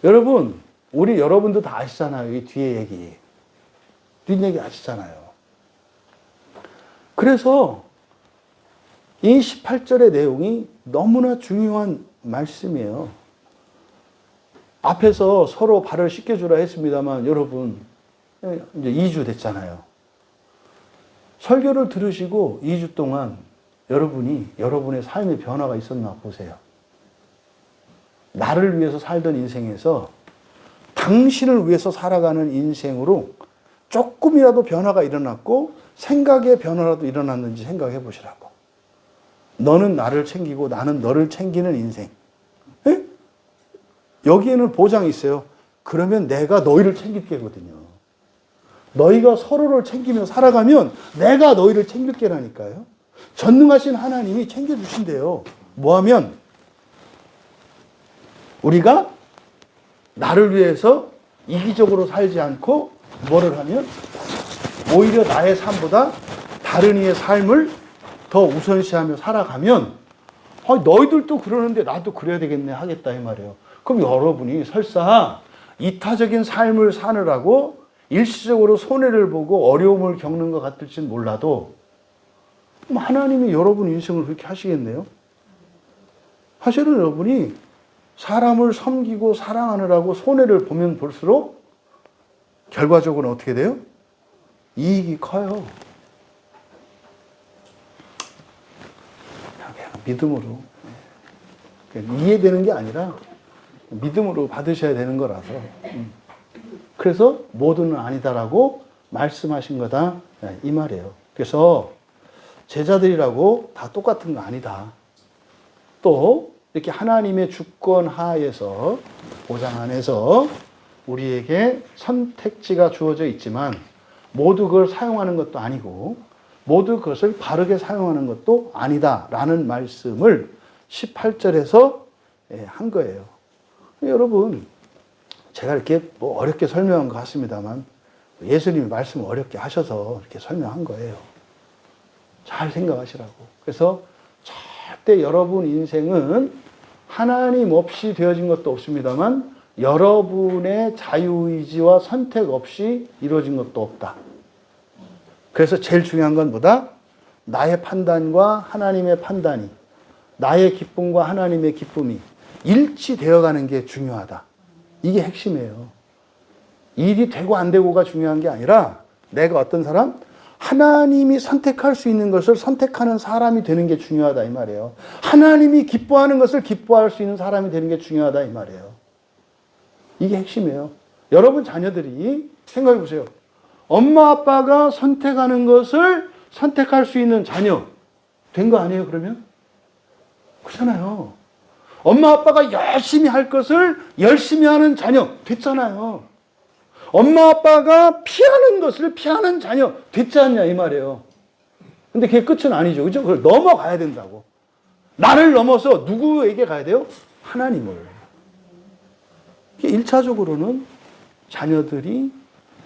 A: 여러분, 여러분도 다 아시잖아요. 이 뒤에 얘기. 뒷얘기 아시잖아요. 그래서 이 18절의 내용이 너무나 중요한 말씀이에요. 앞에서 서로 발을 씻겨주라 했습니다만 여러분 이제 2주 됐잖아요. 설교를 들으시고 2주 동안 여러분의 삶의 변화가 있었나 보세요. 나를 위해서 살던 인생에서 당신을 위해서 살아가는 인생으로 조금이라도 변화가 일어났고 생각의 변화라도 일어났는지 생각해 보시라고. 너는 나를 챙기고 나는 너를 챙기는 인생. 에? 여기에는 보장이 있어요. 그러면 내가 너희를 챙길 게거든요. 너희가 서로를 챙기며 살아가면 내가 너희를 챙길 게라니까요. 전능하신 하나님이 챙겨주신대요. 뭐하면? 우리가 나를 위해서 이기적으로 살지 않고 뭐를 하면? 오히려 나의 삶보다 다른 이의 삶을 더 우선시하며 살아가면 너희들도 그러는데 나도 그래야 되겠네 하겠다 이 말이에요. 그럼 여러분이 설사 이타적인 삶을 사느라고 일시적으로 손해를 보고 어려움을 겪는 것 같을지는 몰라도 하나님이 여러분 인생을 그렇게 하시겠네요. 사실은 여러분이 사람을 섬기고 사랑하느라고 손해를 보면 볼수록 결과적으로 어떻게 돼요? 이익이 커요. 그냥 믿음으로. 이해되는 게 아니라 믿음으로 받으셔야 되는 거라서. 그래서 모두는 아니다라고 말씀하신 거다. 이 말이에요. 그래서 제자들이라고 다 똑같은 거 아니다. 또 이렇게 하나님의 주권 하에서 보장 안에서 우리에게 선택지가 주어져 있지만 모두 그걸 사용하는 것도 아니고 모두 그것을 바르게 사용하는 것도 아니다라는 말씀을 18절에서 한 거예요. 여러분, 제가 이렇게 뭐 어렵게 설명한 것 같습니다만 예수님이 말씀을 어렵게 하셔서 이렇게 설명한 거예요. 잘 생각하시라고. 그래서 절대 여러분 인생은 하나님 없이 되어진 것도 없습니다만 여러분의 자유의지와 선택 없이 이루어진 것도 없다. 그래서 제일 중요한 건 뭐다? 나의 판단과 하나님의 판단이, 나의 기쁨과 하나님의 기쁨이 일치되어 가는 게 중요하다. 이게 핵심이에요. 일이 되고 안 되고가 중요한 게 아니라 내가 어떤 사람? 하나님이 선택할 수 있는 것을 선택하는 사람이 되는 게 중요하다 이 말이에요. 하나님이 기뻐하는 것을 기뻐할 수 있는 사람이 되는 게 중요하다 이 말이에요. 이게 핵심이에요. 여러분 자녀들이 생각해 보세요. 엄마 아빠가 선택하는 것을 선택할 수 있는 자녀 된 거 아니에요 그러면? 그렇잖아요. 엄마 아빠가 열심히 할 것을 열심히 하는 자녀 됐잖아요. 엄마 아빠가 피하는 것을 피하는 자녀 됐지 않냐 이 말이에요. 근데 그게 끝은 아니죠. 그죠? 그걸 넘어가야 된다고. 나를 넘어서 누구에게 가야 돼요? 하나님을. 1차적으로는 자녀들이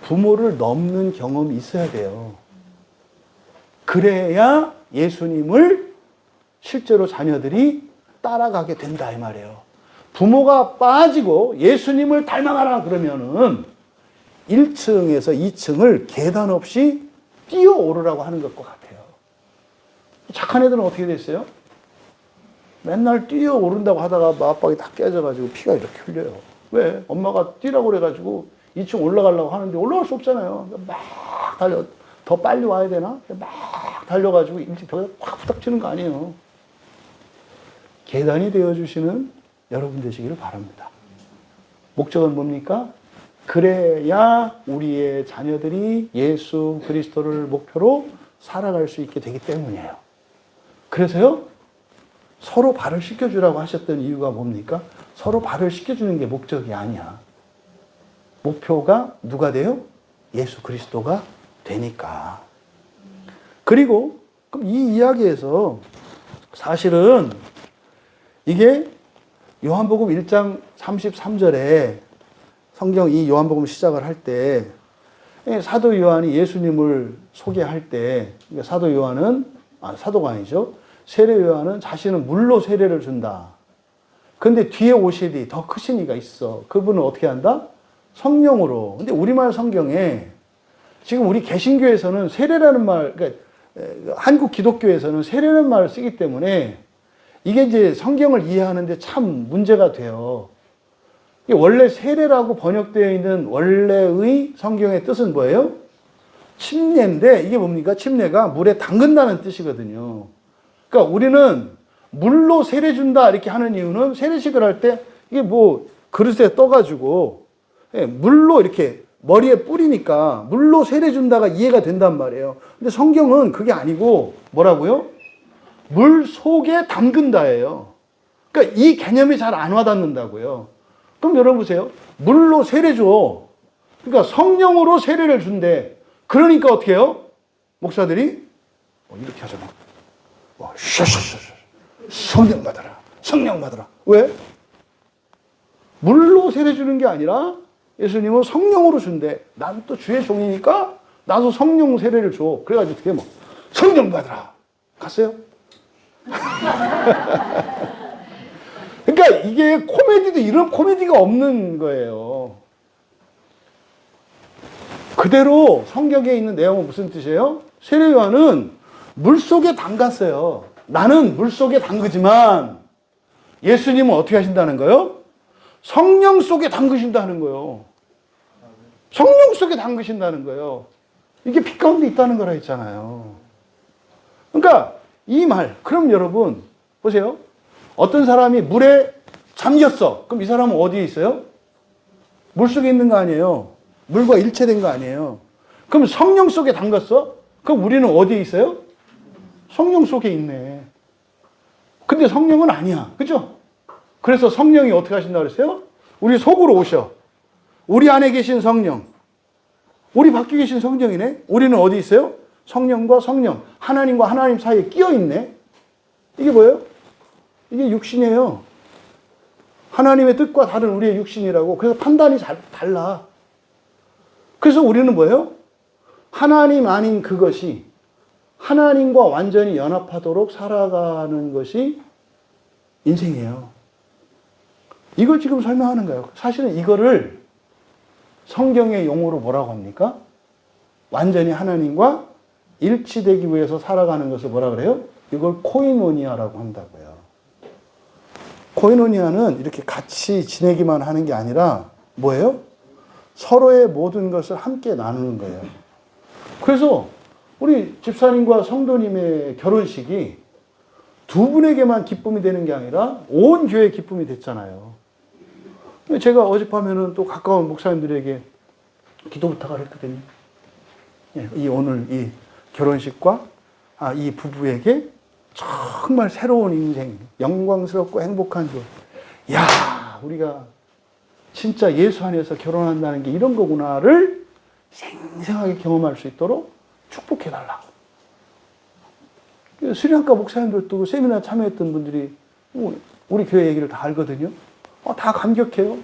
A: 부모를 넘는 경험이 있어야 돼요. 그래야 예수님을 실제로 자녀들이 따라가게 된다 이 말이에요. 부모가 빠지고 예수님을 닮아가라 그러면은 1층에서 2층을 계단 없이 뛰어오르라고 하는 것과 같아요. 착한 애들은 어떻게 됐어요? 맨날 뛰어오른다고 하다가 맞박이 다 깨져가지고 피가 이렇게 흘려요. 왜? 엄마가 뛰라고 그래가지고 2층 올라가려고 하는데 올라갈 수 없잖아요. 막 달려. 더 빨리 와야 되나? 막 달려가지고 일찍 벽에 확 부닥치는 거 아니에요. 계단이 되어주시는 여러분 되시기를 바랍니다. 목적은 뭡니까? 그래야 우리의 자녀들이 예수 그리스도를 목표로 살아갈 수 있게 되기 때문이에요. 그래서요, 서로 발을 씻겨주라고 하셨던 이유가 뭡니까? 서로 발을 씻겨주는 게 목적이 아니야. 목표가 누가 돼요? 예수 그리스도가 되니까. 그리고 그럼 이 이야기에서 사실은 이게 요한복음 1장 33절에 성경 이 요한복음 시작을 할 때 사도 요한이 예수님을 소개할 때 사도 요한은 사도가 아니죠. 세례 요한은 자신은 물로 세례를 준다. 근데 뒤에 오시리 더 크신 이가 있어. 그분은 어떻게 한다? 성령으로. 근데 우리말 성경에 지금 우리 개신교에서는 세례라는 말, 그러니까 한국 기독교에서는 세례라는 말을 쓰기 때문에 이게 이제 성경을 이해하는데 참 문제가 돼요. 원래 세례라고 번역되어 있는 원래의 성경의 뜻은 뭐예요? 침례인데 이게 뭡니까? 침례가 물에 담근다는 뜻이거든요. 그러니까 우리는 물로 세례 준다 이렇게 하는 이유는 세례식을 할 때 이게 뭐 그릇에 떠가지고 물로 이렇게 머리에 뿌리니까 물로 세례 준다가 이해가 된단 말이에요. 근데 성경은 그게 아니고 뭐라고요? 물 속에 담근다예요. 그러니까 이 개념이 잘 안 와닿는다고요. 그럼 여러분 보세요. 물로 세례 줘. 그러니까 성령으로 세례를 준대. 그러니까 어떻게 해요? 목사들이 이렇게 하잖아. 성령 받아라. 성령 받아라. 왜? 물로 세례 주는 게 아니라 예수님은 성령으로 준대. 난 또 주의 종이니까 나도 성령 세례를 줘. 그래가지고 어떻게 뭐 성령 받아라. 갔어요? 그러니까 이게 코미디도 이런 코미디가 없는 거예요. 그대로 성경에 있는 내용은 무슨 뜻이에요? 세례 요한은 물속에 담갔어요. 나는 물속에 담그지만 예수님은 어떻게 하신다는 거예요? 성령 속에 담그신다는 거예요. 성령 속에 담그신다는 거예요. 이게 빛 가운데 있다는 거라 했잖아요. 그러니까 이 말, 그럼 여러분 보세요. 어떤 사람이 물에 잠겼어. 그럼 이 사람은 어디에 있어요? 물 속에 있는 거 아니에요. 물과 일체된 거 아니에요. 그럼 성령 속에 담갔어? 그럼 우리는 어디에 있어요? 성령 속에 있네. 근데 성령은 아니야. 그죠? 그래서 성령이 어떻게 하신다고 그랬어요? 우리 속으로 오셔. 우리 안에 계신 성령. 우리 밖에 계신 성령이네. 우리는 어디 있어요? 성령과 성령. 하나님과 하나님 사이에 끼어 있네. 이게 뭐예요? 이게 육신이에요. 하나님의 뜻과 다른 우리의 육신이라고. 그래서 판단이 달라. 그래서 우리는 뭐예요? 하나님 아닌 그것이 하나님과 완전히 연합하도록 살아가는 것이 인생이에요. 이걸 지금 설명하는 거예요. 사실은 이거를 성경의 용어로 뭐라고 합니까? 완전히 하나님과 일치되기 위해서 살아가는 것을 뭐라 그래요? 이걸 코이노니아라고 한다고요. 코이노니아는 이렇게 같이 지내기만 하는 게 아니라 뭐예요? 서로의 모든 것을 함께 나누는 거예요. 그래서 우리 집사님과 성도님의 결혼식이 두 분에게만 기쁨이 되는 게 아니라 온 교회의 기쁨이 됐잖아요. 제가 어젯밤에는 또 가까운 목사님들에게 기도 부탁을 했거든요. 오늘 이 결혼식과 이 부부에게 정말 새로운 인생, 영광스럽고 행복한 야, 우리가 진짜 예수 안에서 결혼한다는 게 이런 거구나를 생생하게 경험할 수 있도록 축복해달라고. 스리랑카 목사님들도 세미나 참여했던 분들이 우리 교회 얘기를 다 알거든요. 다 감격해요.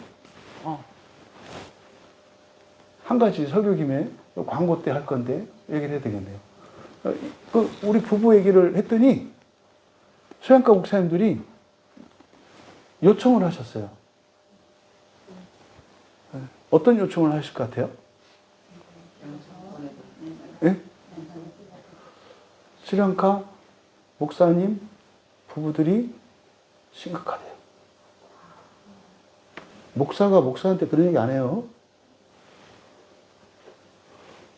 A: 한 가지 설교 김에 광고 때 할 건데 얘기를 해야 되겠네요. 우리 부부 얘기를 했더니 스리랑카 목사님들이 요청을 하셨어요. 어떤 요청을 하실 것 같아요? 네? 스리랑카 목사님 부부들이 심각하대요. 목사가 목사한테 그런 얘기 안 해요.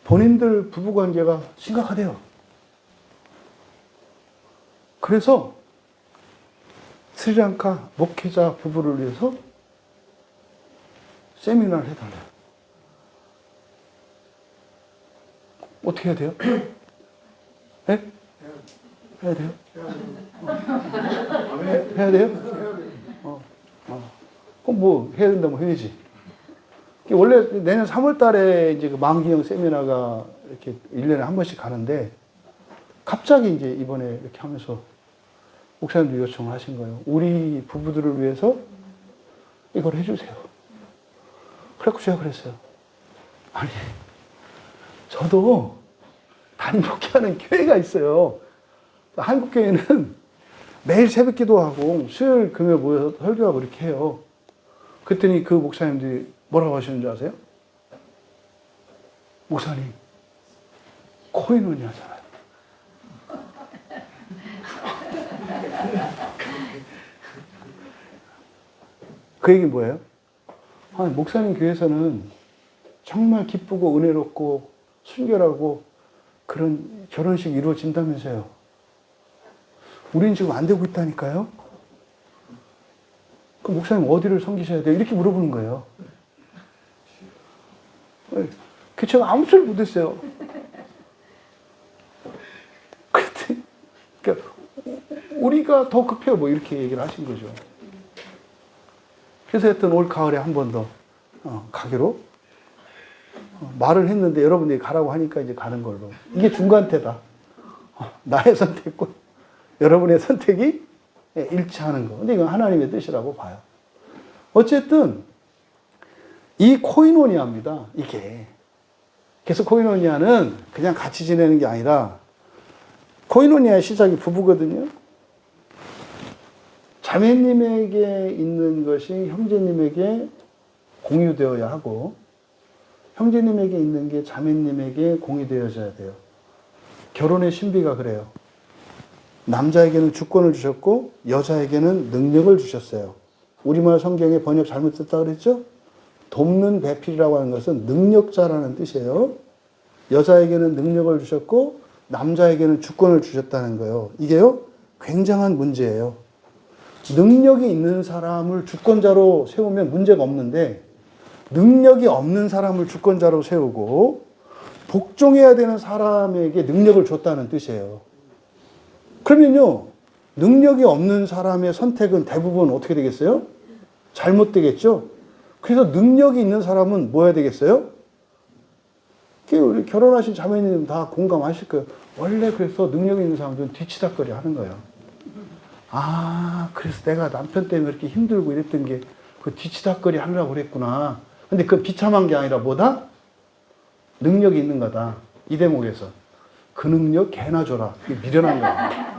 A: 본인들 부부관계가 심각하대요. 그래서 스리랑카 목회자 부부를 위해서 세미나를 해달래요. 어떻게 해야 돼요? 네? 해야 돼요? 해야 돼요? 그럼 뭐 해야 된다면 해야지. 원래 내년 3월 달에 이제 그 만기형 세미나가 이렇게 1년에 한 번씩 가는데 갑자기 이제 이번에 이렇게 하면서 목사님들 요청을 하신 거예요. 우리 부부들을 위해서 이걸 해주세요. 그래서 제가 그랬어요. 아니, 저도 단임 목회하는 교회가 있어요. 한국교회는 매일 새벽 기도하고 수요일 금요일 모여서 설교하고 이렇게 해요. 그랬더니 그 목사님들이 뭐라고 하시는 줄 아세요? 목사님, 코인원이 하잖아요. 그 얘기는 뭐예요? 아니, 목사님 교회에서는 정말 기쁘고 은혜롭고 순결하고 그런 결혼식이 이루어진다면서요. 우리는 지금 안 되고 있다니까요. 그 목사님 어디를 섬기셔야 돼요? 이렇게 물어보는 거예요. 그 제가 아무 소리 못했어요. 그러니까 우리가 더 급해요. 뭐 이렇게 얘기를 하신 거죠. 그래서 하여튼 올 가을에 한 번 더 가기로 말을 했는데 여러분들이 가라고 하니까 이제 가는 걸로. 이게 중간태다. 나의 선택과 여러분의 선택이 일치하는 거. 근데 이건 하나님의 뜻이라고 봐요. 어쨌든 이 코이노니아입니다. 이게. 그래서 코이노니아는 그냥 같이 지내는 게 아니라 코이노니아의 시작이 부부거든요. 자매님에게 있는 것이 형제님에게 공유되어야 하고 형제님에게 있는 게 자매님에게 공유되어져야 돼요. 결혼의 신비가 그래요. 남자에게는 주권을 주셨고 여자에게는 능력을 주셨어요. 우리말 성경에 번역 잘못됐다 그랬죠? 돕는 배필이라고 하는 것은 능력자라는 뜻이에요. 여자에게는 능력을 주셨고 남자에게는 주권을 주셨다는 거예요. 이게요, 굉장한 문제예요. 능력이 있는 사람을 주권자로 세우면 문제가 없는데 능력이 없는 사람을 주권자로 세우고 복종해야 되는 사람에게 능력을 줬다는 뜻이에요. 그러면요, 능력이 없는 사람의 선택은 대부분 어떻게 되겠어요? 잘못되겠죠? 그래서 능력이 있는 사람은 뭐 해야 되겠어요? 우리 결혼하신 자매님 다 공감하실 거예요. 원래 그래서 능력이 있는 사람들은 뒤치다거리 하는 거예요. 아, 그래서 내가 남편 때문에 이렇게 힘들고 이랬던 게 그 뒤치다거리 하느라고 그랬구나. 근데 그 비참한 게 아니라 뭐다? 능력이 있는 거다. 이 대목에서. 그 능력 개나 줘라. 이게 미련한 거야.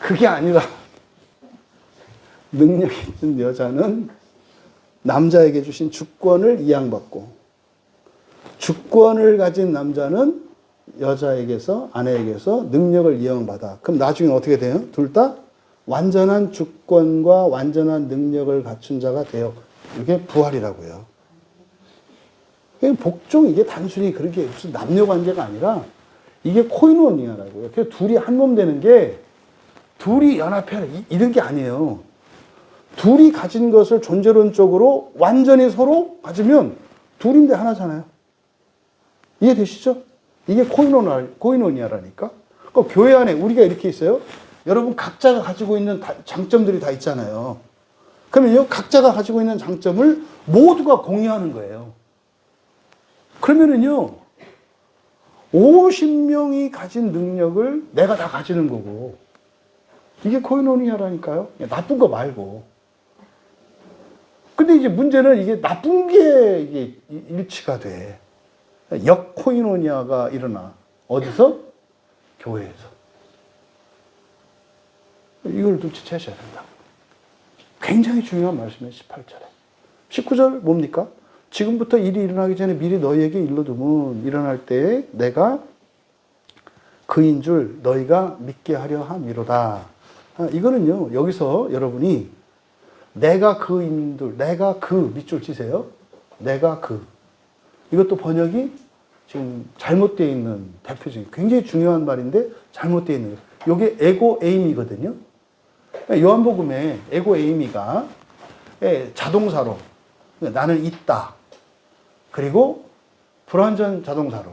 A: 그게 아니라 능력 있는 여자는 남자에게 주신 주권을 이양받고 주권을 가진 남자는 여자에게서 아내에게서 능력을 이양받아. 그럼 나중에 어떻게 돼요? 둘 다 완전한 주권과 완전한 능력을 갖춘 자가 돼요. 이게 부활이라고요. 복종 이게 단순히 그렇게 무슨 남녀 관계가 아니라 이게 코이노니아라고요. 그래서 둘이 한 몸 되는 게 둘이 연합해라 이런 게 아니에요. 둘이 가진 것을 존재론적으로 완전히 서로 가지면 둘인데 하나잖아요. 이해되시죠? 이게 코이노니아라니까. 그러니까 교회 안에 우리가 이렇게 있어요. 여러분 각자가 가지고 있는 장점들이 다 있잖아요. 그러면요, 각자가 가지고 있는 장점을 모두가 공유하는 거예요. 그러면은요, 50명이 가진 능력을 내가 다 가지는 거고, 이게 코이노니아라니까요. 나쁜 거 말고. 근데 이제 문제는 이게 나쁜 게 이게 일치가 돼. 역코이노니아가 일어나. 어디서? 교회에서. 이걸 눈치채셔야 된다. 굉장히 중요한 말씀이에요, 18절에. 19절 뭡니까? 지금부터 일이 일어나기 전에 미리 너희에게 일러두면 일어날 때에 내가 그인 줄 너희가 믿게 하려 함이로다. 이거는요, 여기서 여러분이 내가 그인들, 내가 그 밑줄 치세요. 내가 그. 이것도 번역이 지금 잘못되어 있는 대표적인 굉장히 중요한 말인데 잘못되어 있는 거예요. 이게 에고 에이미거든요. 요한복음에 에고 에이미가 자동사로 나는 있다. 그리고 불완전 자동사로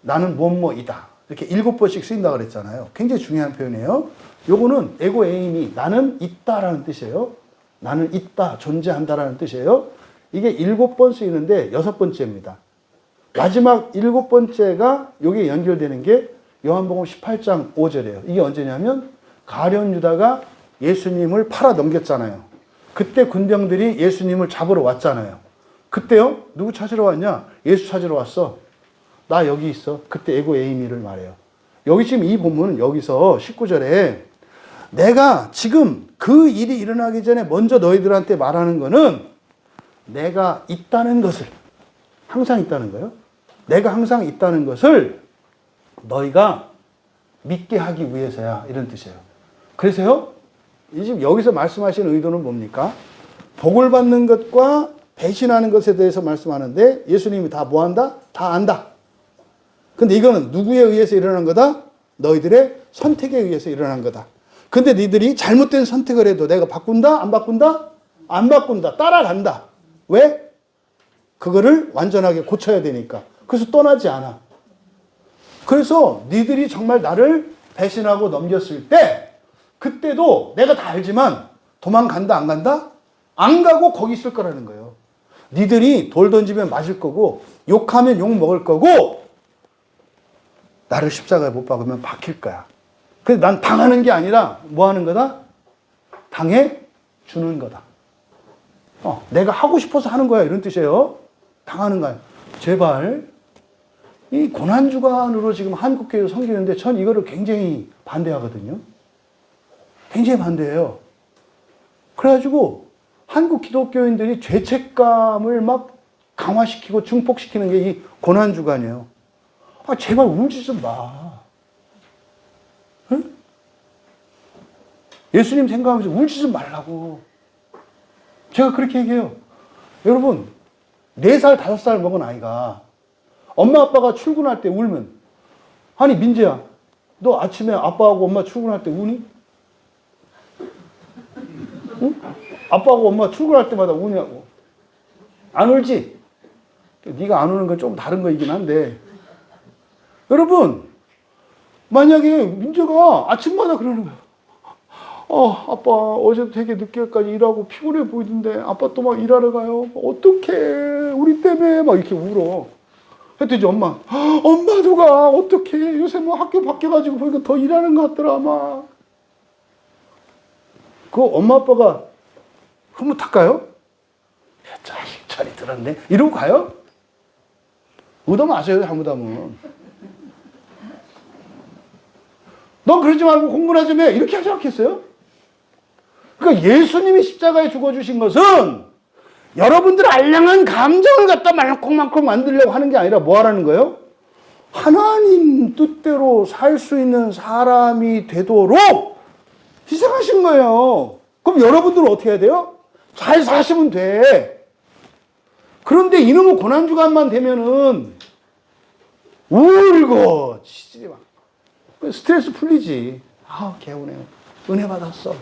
A: 나는 뭐뭐이다. 이렇게 7번씩 쓰인다 그랬잖아요. 굉장히 중요한 표현이에요. 요거는 에고 에이미 나는 있다라는 뜻이에요. 나는 있다, 존재한다라는 뜻이에요. 이게 7번 쓰이는데 6번째입니다. 마지막 7번째가 여기에 연결되는 게 요한복음 18장 5절이에요. 이게 언제냐면 가룟 유다가 예수님을 팔아 넘겼잖아요. 그때 군병들이 예수님을 잡으러 왔잖아요. 그때요? 누구 찾으러 왔냐? 예수 찾으러 왔어. 나 여기 있어. 그때 에고 에이미를 말해요. 여기 지금 이 본문은 여기서 19절에 내가 지금 그 일이 일어나기 전에 먼저 너희들한테 말하는 거는 내가 있다는 것을, 항상 있다는 거예요. 내가 항상 있다는 것을 너희가 믿게 하기 위해서야. 이런 뜻이에요. 그래서요, 지금 여기서 말씀하시는 의도는 뭡니까? 복을 받는 것과 배신하는 것에 대해서 말씀하는데 예수님이 다 뭐 한다? 다 안다. 근데 이거는 누구에 의해서 일어난 거다? 너희들의 선택에 의해서 일어난 거다. 근데 니들이 잘못된 선택을 해도 내가 바꾼다? 안 바꾼다? 안 바꾼다. 따라간다. 왜? 그거를 완전하게 고쳐야 되니까. 그래서 떠나지 않아. 그래서 니들이 정말 나를 배신하고 넘겼을 때 그때도 내가 다 알지만 도망간다 안 간다? 안 가고 거기 있을 거라는 거예요. 니들이 돌 던지면 맞을 거고 욕하면 욕 먹을 거고 나를 십자가에 못 박으면 박힐 거야. 그래서 난 당하는 게 아니라 뭐 하는 거다? 당해 주는 거다. 내가 하고 싶어서 하는 거야. 이런 뜻이에요. 당하는 거야. 제발 이 고난주간으로 지금 한국교회를 섬기는데 전 이거를 굉장히 반대하거든요. 굉장히 반대해요. 그래가지고 한국 기독교인들이 죄책감을 막 강화시키고 증폭시키는 게 이 고난주간이에요. 제발 울지 좀 마. 응? 예수님 생각하면서 울지 좀 말라고. 제가 그렇게 얘기해요. 여러분, 4살, 5살 먹은 아이가 엄마 아빠가 출근할 때 울면, 아니 민재야, 너 아침에 아빠하고 엄마 출근할 때 우니? 응? 아빠하고 엄마 출근할 때마다 우냐고. 안 울지? 네가 안 우는 건 좀 다른 거이긴 한데, 여러분, 만약에 민재가 아침마다 그러는 거야. 아빠 어제 되게 늦게까지 일하고 피곤해 보이던데 아빠 또 막 일하러 가요. 어떡해, 우리 때문에 막 이렇게 울어. 했더니 엄마도 가. 어떡해, 요새 뭐 학교 바뀌어가지고 보니까 더 일하는 것 같더라 막. 그 엄마 아빠가 흐뭇할까요? 자식 철이 들었네 이러고 가요? 얻어마셔요. 잘못하면. 너 그러지 말고 공부나 좀 해 이렇게 하지 않겠어요? 그러니까 예수님이 십자가에 죽어주신 것은 여러분들의 알량한 감정을 갖다 말랑콩말콩 만들려고 하는 게 아니라 뭐 하라는 거예요? 하나님 뜻대로 살 수 있는 사람이 되도록 희생하신 거예요. 그럼 여러분들은 어떻게 해야 돼요? 잘 사시면 돼. 그런데 이놈의 고난주간만 되면은 울고 치지 마. 스트레스 풀리지. 개운해. 은혜 받았어.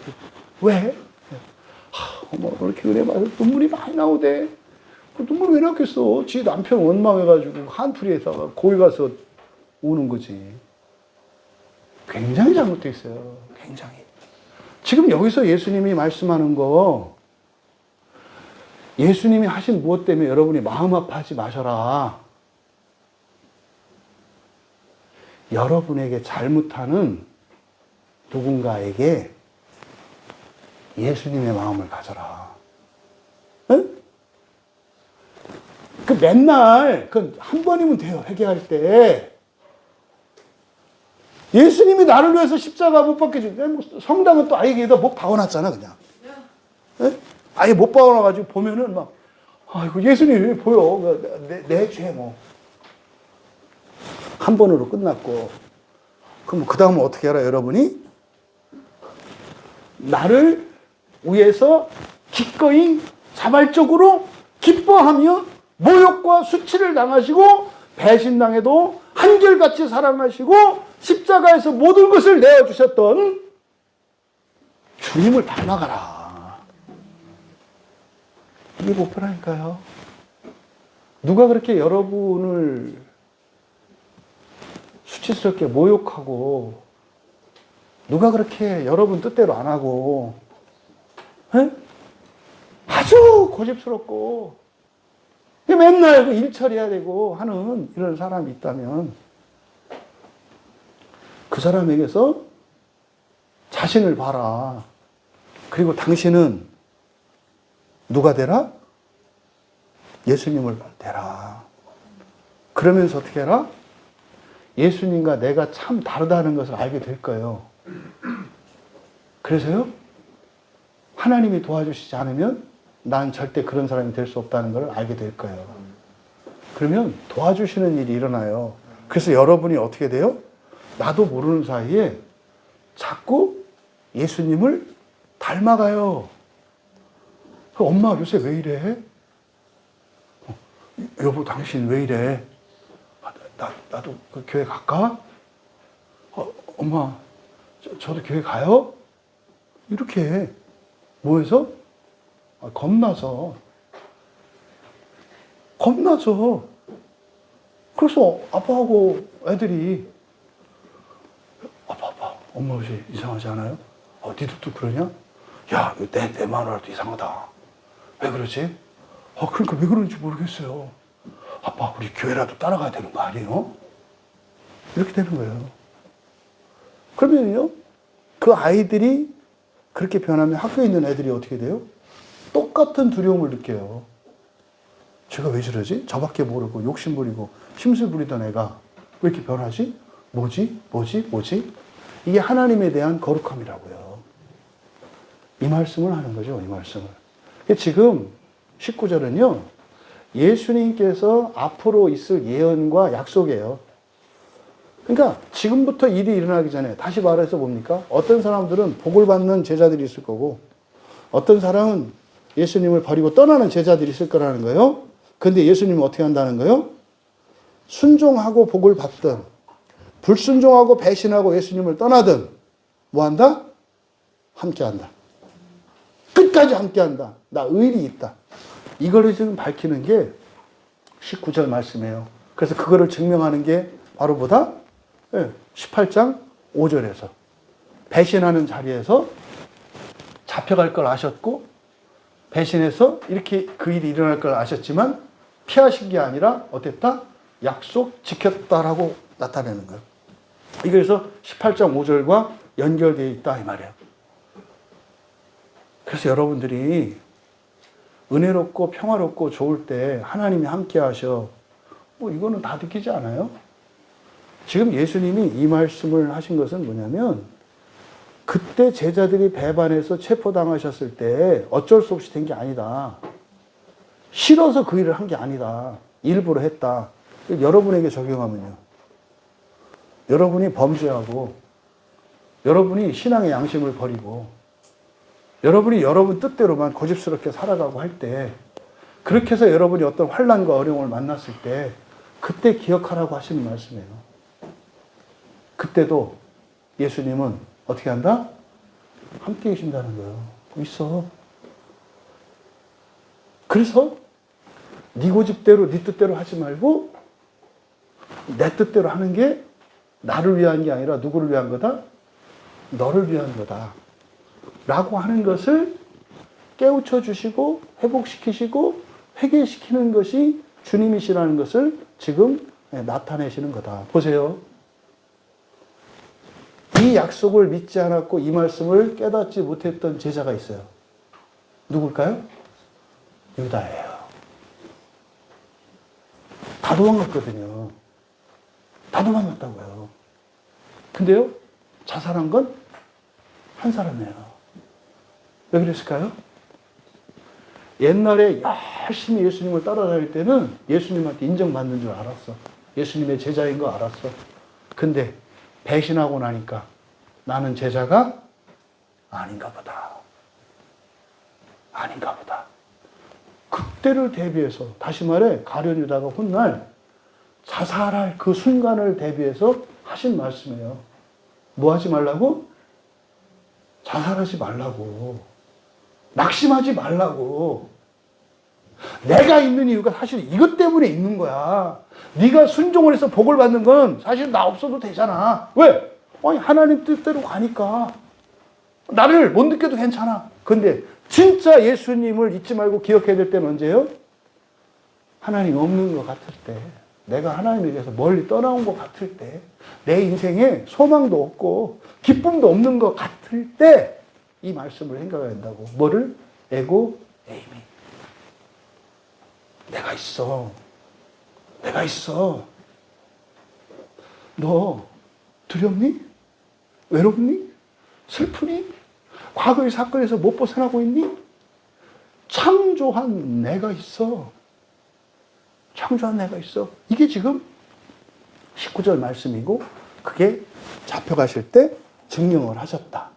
A: 왜? 어머, 이렇게 은혜 받아서 눈물이 많이 나오대. 눈물 왜 났겠어? 지 남편 원망해가지고 한풀이에다가 거기 가서 우는 거지. 굉장히 잘못되어 있어요. 굉장히. 지금 여기서 예수님이 말씀하는 거, 예수님이 하신 무엇 때문에 여러분이 마음 아파하지 마셔라. 여러분에게 잘못하는 누군가에게 예수님의 마음을 가져라. 응? 그 맨날, 한 번이면 돼요. 회개할 때. 예수님이 나를 위해서 십자가 못 박게 주고, 성당은 또 아예 여기다 못 박아놨잖아, 그냥. 응? 아예 못 박아놔가지고 보면은 막, 아이고, 예수님이 보여. 내 죄 뭐. 한 번으로 끝났고. 그럼 그 다음은 어떻게 알아, 여러분이? 나를 위해서 기꺼이 자발적으로 기뻐하며 모욕과 수치를 당하시고 배신당해도 한결같이 사랑하시고 십자가에서 모든 것을 내어주셨던 주님을 닮아가라. 이게 목표라니까요. 누가 그렇게 여러분을 수치스럽게 모욕하고 누가 그렇게 여러분 뜻대로 안 하고 에? 아주 고집스럽고 맨날 그 일 처리해야 되고 하는 이런 사람이 있다면 그 사람에게서 자신을 봐라. 그리고 당신은 누가 되라? 예수님을 되라. 그러면서 어떻게 해라? 예수님과 내가 참 다르다는 것을 알게 될 거예요. 그래서요, 하나님이 도와주시지 않으면 난 절대 그런 사람이 될 수 없다는 걸 알게 될 거예요. 그러면 도와주시는 일이 일어나요. 그래서 여러분이 어떻게 돼요? 나도 모르는 사이에 자꾸 예수님을 닮아가요. 엄마 요새 왜 이래? 여보 당신 왜 이래? 나도 그 교회 갈까? 엄마 저도 교회 가요? 이렇게 뭐해서? 겁나서. 그래서 아빠하고 애들이 아빠 엄마 옷이 이상하지 않아요? 니들도 그러냐? 야 내 마누라도 이상하다. 왜 그러지? 그러니까 왜 그런지 모르겠어요. 아빠 우리 교회라도 따라가야 되는 거 아니에요? 이렇게 되는 거예요. 그러면요 그 아이들이 그렇게 변하면 학교에 있는 애들이 어떻게 돼요? 똑같은 두려움을 느껴요. 제가 왜 저러지? 저밖에 모르고 욕심 부리고 심술 부리던 애가 왜 이렇게 변하지? 뭐지? 이게 하나님에 대한 거룩함이라고요. 이 말씀을 하는 거죠. 이 말씀을. 지금 19절은요. 예수님께서 앞으로 있을 예언과 약속이에요. 그러니까 지금부터 일이 일어나기 전에 다시 말해서 뭡니까? 어떤 사람들은 복을 받는 제자들이 있을 거고 어떤 사람은 예수님을 버리고 떠나는 제자들이 있을 거라는 거예요. 근데 예수님은 어떻게 한다는 거예요? 순종하고 복을 받든 불순종하고 배신하고 예수님을 떠나든 뭐 한다? 함께 한다. 끝까지 함께 한다. 나 의리 있다. 이거를 지금 밝히는 게 19절 말씀이에요. 그래서 그거를 증명하는 게 바로 뭐다? 18장 5절에서 배신하는 자리에서 잡혀갈 걸 아셨고 배신해서 이렇게 그 일이 일어날 걸 아셨지만 피하신 게 아니라 어땠다? 약속 지켰다라고 나타내는 거예요. 이게 그래서 18장 5절과 연결되어 있다 이 말이에요. 그래서 여러분들이 은혜롭고 평화롭고 좋을 때 하나님이 함께 하셔. 뭐 이거는 다 느끼지 않아요? 지금 예수님이 이 말씀을 하신 것은 뭐냐면 그때 제자들이 배반해서 체포당하셨을 때 어쩔 수 없이 된 게 아니다. 싫어서 그 일을 한 게 아니다. 일부러 했다. 여러분에게 적용하면요. 여러분이 범죄하고 여러분이 신앙의 양심을 버리고 여러분이 여러분 뜻대로만 고집스럽게 살아가고 할 때 그렇게 해서 여러분이 어떤 환난과 어려움을 만났을 때 그때 기억하라고 하시는 말씀이에요. 그때도 예수님은 어떻게 한다? 함께 계신다는 거예요. 있어. 그래서 네 고집대로 네 뜻대로 하지 말고 내 뜻대로 하는 게 나를 위한 게 아니라 누구를 위한 거다? 너를 위한 거다. 라고 하는 것을 깨우쳐 주시고 회복시키시고 회개시키는 것이 주님이시라는 것을 지금 나타내시는 거다. 보세요. 이 약속을 믿지 않았고 이 말씀을 깨닫지 못했던 제자가 있어요. 누굴까요? 유다예요. 다 도망갔거든요. 다 도망갔다고요. 근데요, 자살한 건 한 사람이에요. 왜 그랬을까요? 옛날에 열심히 예수님을 따라다닐 때는 예수님한테 인정받는 줄 알았어. 예수님의 제자인 거 알았어. 근데 배신하고 나니까 나는 제자가 아닌가 보다. 아닌가 보다. 그때를 대비해서 다시 말해 가룟 유다가 훗날 자살할 그 순간을 대비해서 하신 말씀이에요. 뭐 하지 말라고? 자살하지 말라고. 낙심하지 말라고. 내가 있는 이유가 사실 이것 때문에 있는 거야. 네가 순종을 해서 복을 받는 건 사실 나 없어도 되잖아. 왜? 아니 하나님 뜻대로 가니까. 나를 못 느껴도 괜찮아. 근데 진짜 예수님을 잊지 말고 기억해야 될 때는 언제예요? 하나님 없는 것 같을 때. 내가 하나님에게서 멀리 떠나온 것 같을 때. 내 인생에 소망도 없고 기쁨도 없는 것 같을 때 이 말씀을 생각해야 된다고. 뭐를? 에고 에이미. 내가 있어. 내가 있어. 너 두렵니? 외롭니? 슬프니? 과거의 사건에서 못 벗어나고 있니? 창조한 내가 있어. 창조한 내가 있어. 이게 지금 19절 말씀이고 그게 잡혀가실 때 증명을 하셨다.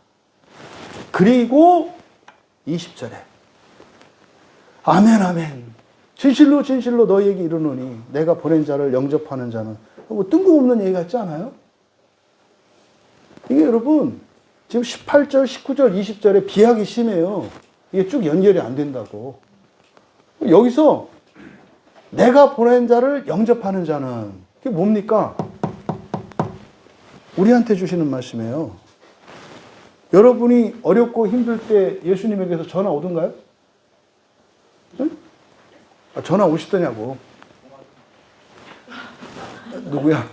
A: 그리고 20절에 아멘 아멘 진실로 진실로 너희에게 이르노니 내가 보낸 자를 영접하는 자는 뭐 뜬금없는 얘기 같지 않아요? 이게 여러분 지금 18절, 19절, 20절에 비약이 심해요. 이게 쭉 연결이 안 된다고. 여기서 내가 보낸 자를 영접하는 자는 그게 뭡니까? 우리한테 주시는 말씀이에요. 여러분이 어렵고 힘들 때 예수님에게서 전화 오던가요? 응? 아, 전화 오시더냐고. 누구야?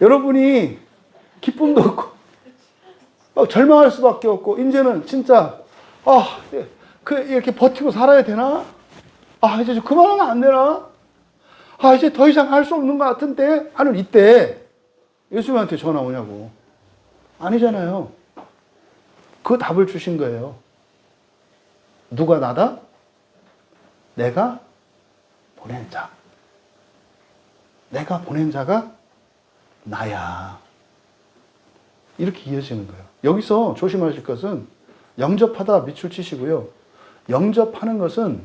A: 여러분이 기쁨도 없고 절망할 수밖에 없고 이제는 진짜 이렇게 버티고 살아야 되나? 이제 좀 그만하면 안 되나? 이제 더 이상 할 수 없는 것 같은데 하는 이때 예수님한테 전화 오냐고. 아니잖아요. 그 답을 주신 거예요. 누가 나다? 내가 보낸 자. 내가 보낸 자가 나야. 이렇게 이어지는 거예요. 여기서 조심하실 것은 영접하다 밑줄 치시고요. 영접하는 것은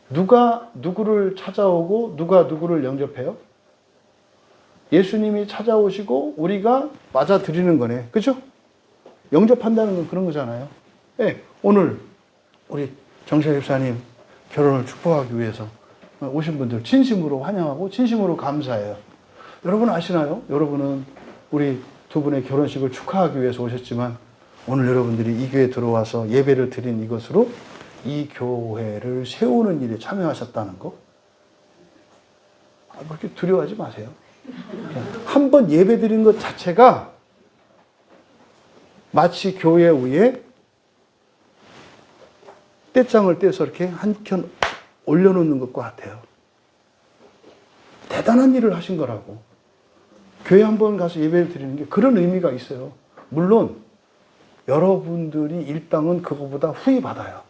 A: 누가 누구를 찾아오고 누가 누구를 영접해요? 예수님이 찾아오시고 우리가 맞아들이는 거네. 그죠? 영접한다는 건 그런 거잖아요. 네, 오늘 우리 정철 집사님 결혼을 축복하기 위해서 오신 분들 진심으로 환영하고 진심으로 감사해요. 여러분 아시나요? 여러분은 우리 두 분의 결혼식을 축하하기 위해서 오셨지만 오늘 여러분들이 이 교회에 들어와서 예배를 드린 이것으로 이 교회를 세우는 일에 참여하셨다는 거. 그렇게 두려워하지 마세요. 한 번 예배 드린 것 자체가 마치 교회 위에 떼장을 떼서 이렇게 한 켠 올려놓는 것과 같아요. 대단한 일을 하신 거라고. 교회 한 번 가서 예배를 드리는 게 그런 의미가 있어요. 물론 여러분들이 일당은 그거보다 후히 받아요.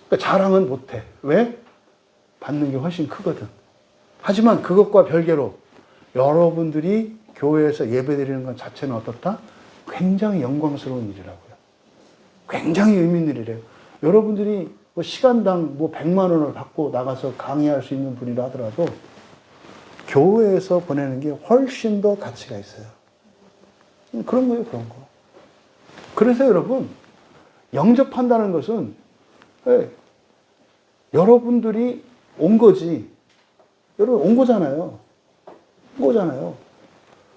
A: 그러니까 자랑은 못해. 왜? 받는 게 훨씬 크거든. 하지만 그것과 별개로 여러분들이 교회에서 예배드리는 것 자체는 어떻다? 굉장히 영광스러운 일이라고요. 굉장히 의미 있는 일이에요. 여러분들이 뭐 시간당 뭐 100만 원을 받고 나가서 강의할 수 있는 분이라 하더라도 교회에서 보내는 게 훨씬 더 가치가 있어요. 그런 거예요, 그런 거. 그래서 여러분, 영접한다는 것은 여러분들이 온 거지. 여러분 온 거잖아요. 온 거잖아요.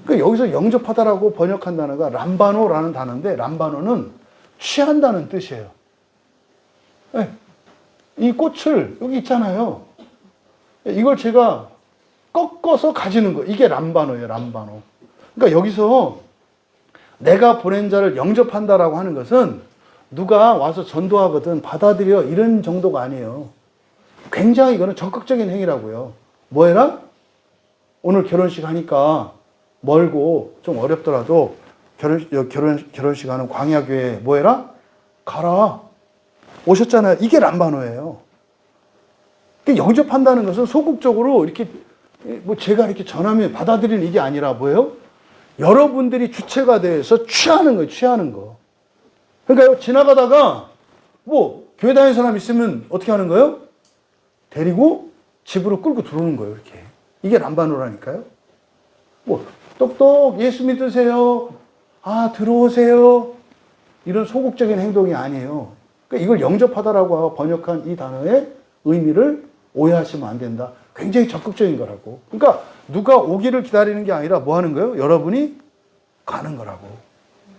A: 그러니까 여기서 영접하다라고 번역한 단어가 람바노라는 단어인데 람바노는 취한다는 뜻이에요. 이 꽃을 여기 있잖아요. 이걸 제가 꺾어서 가지는 거. 이게 람바노예요, 람바노. 그러니까 여기서 내가 보낸 자를 영접한다라고 하는 것은 누가 와서 전도하거든 받아들여 이런 정도가 아니에요. 굉장히 이거는 적극적인 행위라고요. 뭐 해라? 오늘 결혼식 하니까 멀고 좀 어렵더라도 결혼식 하는 광야교회 뭐 해라? 가라. 오셨잖아요. 이게 람바노예요. 그러니까 영접한다는 것은 소극적으로 이렇게 뭐 제가 이렇게 전하면 받아들이는 이게 아니라 뭐예요? 여러분들이 주체가 돼서 취하는 거예요. 취하는 거. 그러니까 지나가다가 뭐 교회 다니는 사람 있으면 어떻게 하는 거예요? 데리고 집으로 끌고 들어오는 거예요. 이렇게. 이게 람바노라니까요. 뭐 똑똑 예수 믿으세요. 아 들어오세요. 이런 소극적인 행동이 아니에요. 그러니까 이걸 영접하다라고 번역한 이 단어의 의미를 오해하시면 안 된다. 굉장히 적극적인 거라고. 그러니까 누가 오기를 기다리는 게 아니라 뭐 하는 거예요? 여러분이 가는 거라고.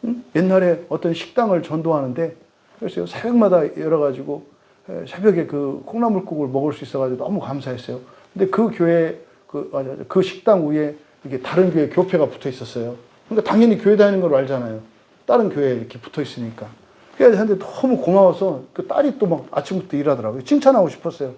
A: 응? 옛날에 어떤 식당을 전도하는데 그래서 새벽마다 열어가지고 새벽에 그 콩나물국을 먹을 수 있어가지고 너무 감사했어요. 근데 그 교회 그 식당 위에 이게 다른 교회 교패가 붙어 있었어요. 그러니까 당연히 교회 다니는 걸 알잖아요. 다른 교회에 이렇게 붙어 있으니까. 그래서 근데 너무 고마워서 그 딸이 또 막 아침부터 일하더라고요. 칭찬하고 싶었어요.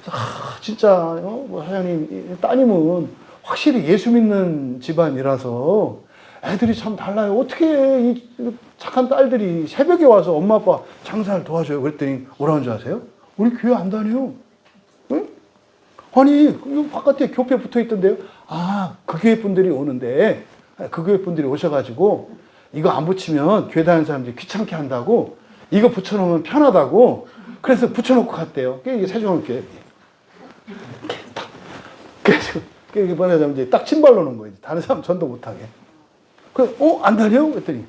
A: 그래서 진짜 뭐 사장님 따님은 확실히 예수 믿는 집안이라서 애들이 참 달라요. 어떻게 이 착한 딸들이 새벽에 와서 엄마 아빠 장사를 도와줘요. 그랬더니 뭐라는 줄 아세요? 우리 교회 안 다녀요. 응? 아니 바깥에 교패 붙어 있던데요. 아, 그 교회 분들이 오는데 그 교회 분들이 오셔가지고 이거 안 붙이면 교회 다니는 사람들이 귀찮게 한다고 이거 붙여놓으면 편하다고 그래서 붙여놓고 갔대요. 이게 세종교회. 그래서 이렇게 보내자면 이제 딱 침발로 놓은 거예요. 다른 사람 전도 못하게. 안 다녀? 그랬더니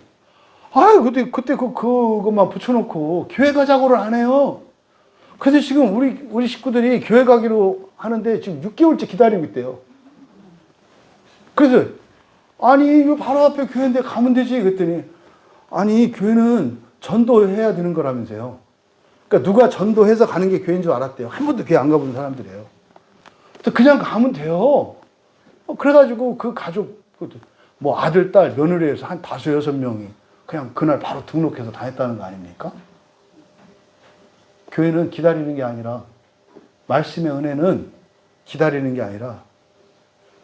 A: 그때 그것만 붙여놓고 교회 가자고를 안 해요. 그래서 지금 우리 식구들이 교회 가기로 하는데 지금 6개월째 기다리고 있대요. 그래서 아니 이거 바로 앞에 교회인데 가면 되지. 그랬더니 아니 교회는 전도해야 되는 거라면서요. 그러니까 누가 전도해서 가는 게 교회인 줄 알았대요. 한 번도 교회 안 가본 사람들이에요. 그래서 그냥 가면 돼요. 그래가지고 그 가족 뭐 아들, 딸, 며느리에서 한 5, 6명이 그냥 그날 바로 등록해서 다녔다는 거 아닙니까? 교회는 기다리는 게 아니라 말씀의 은혜는 기다리는 게 아니라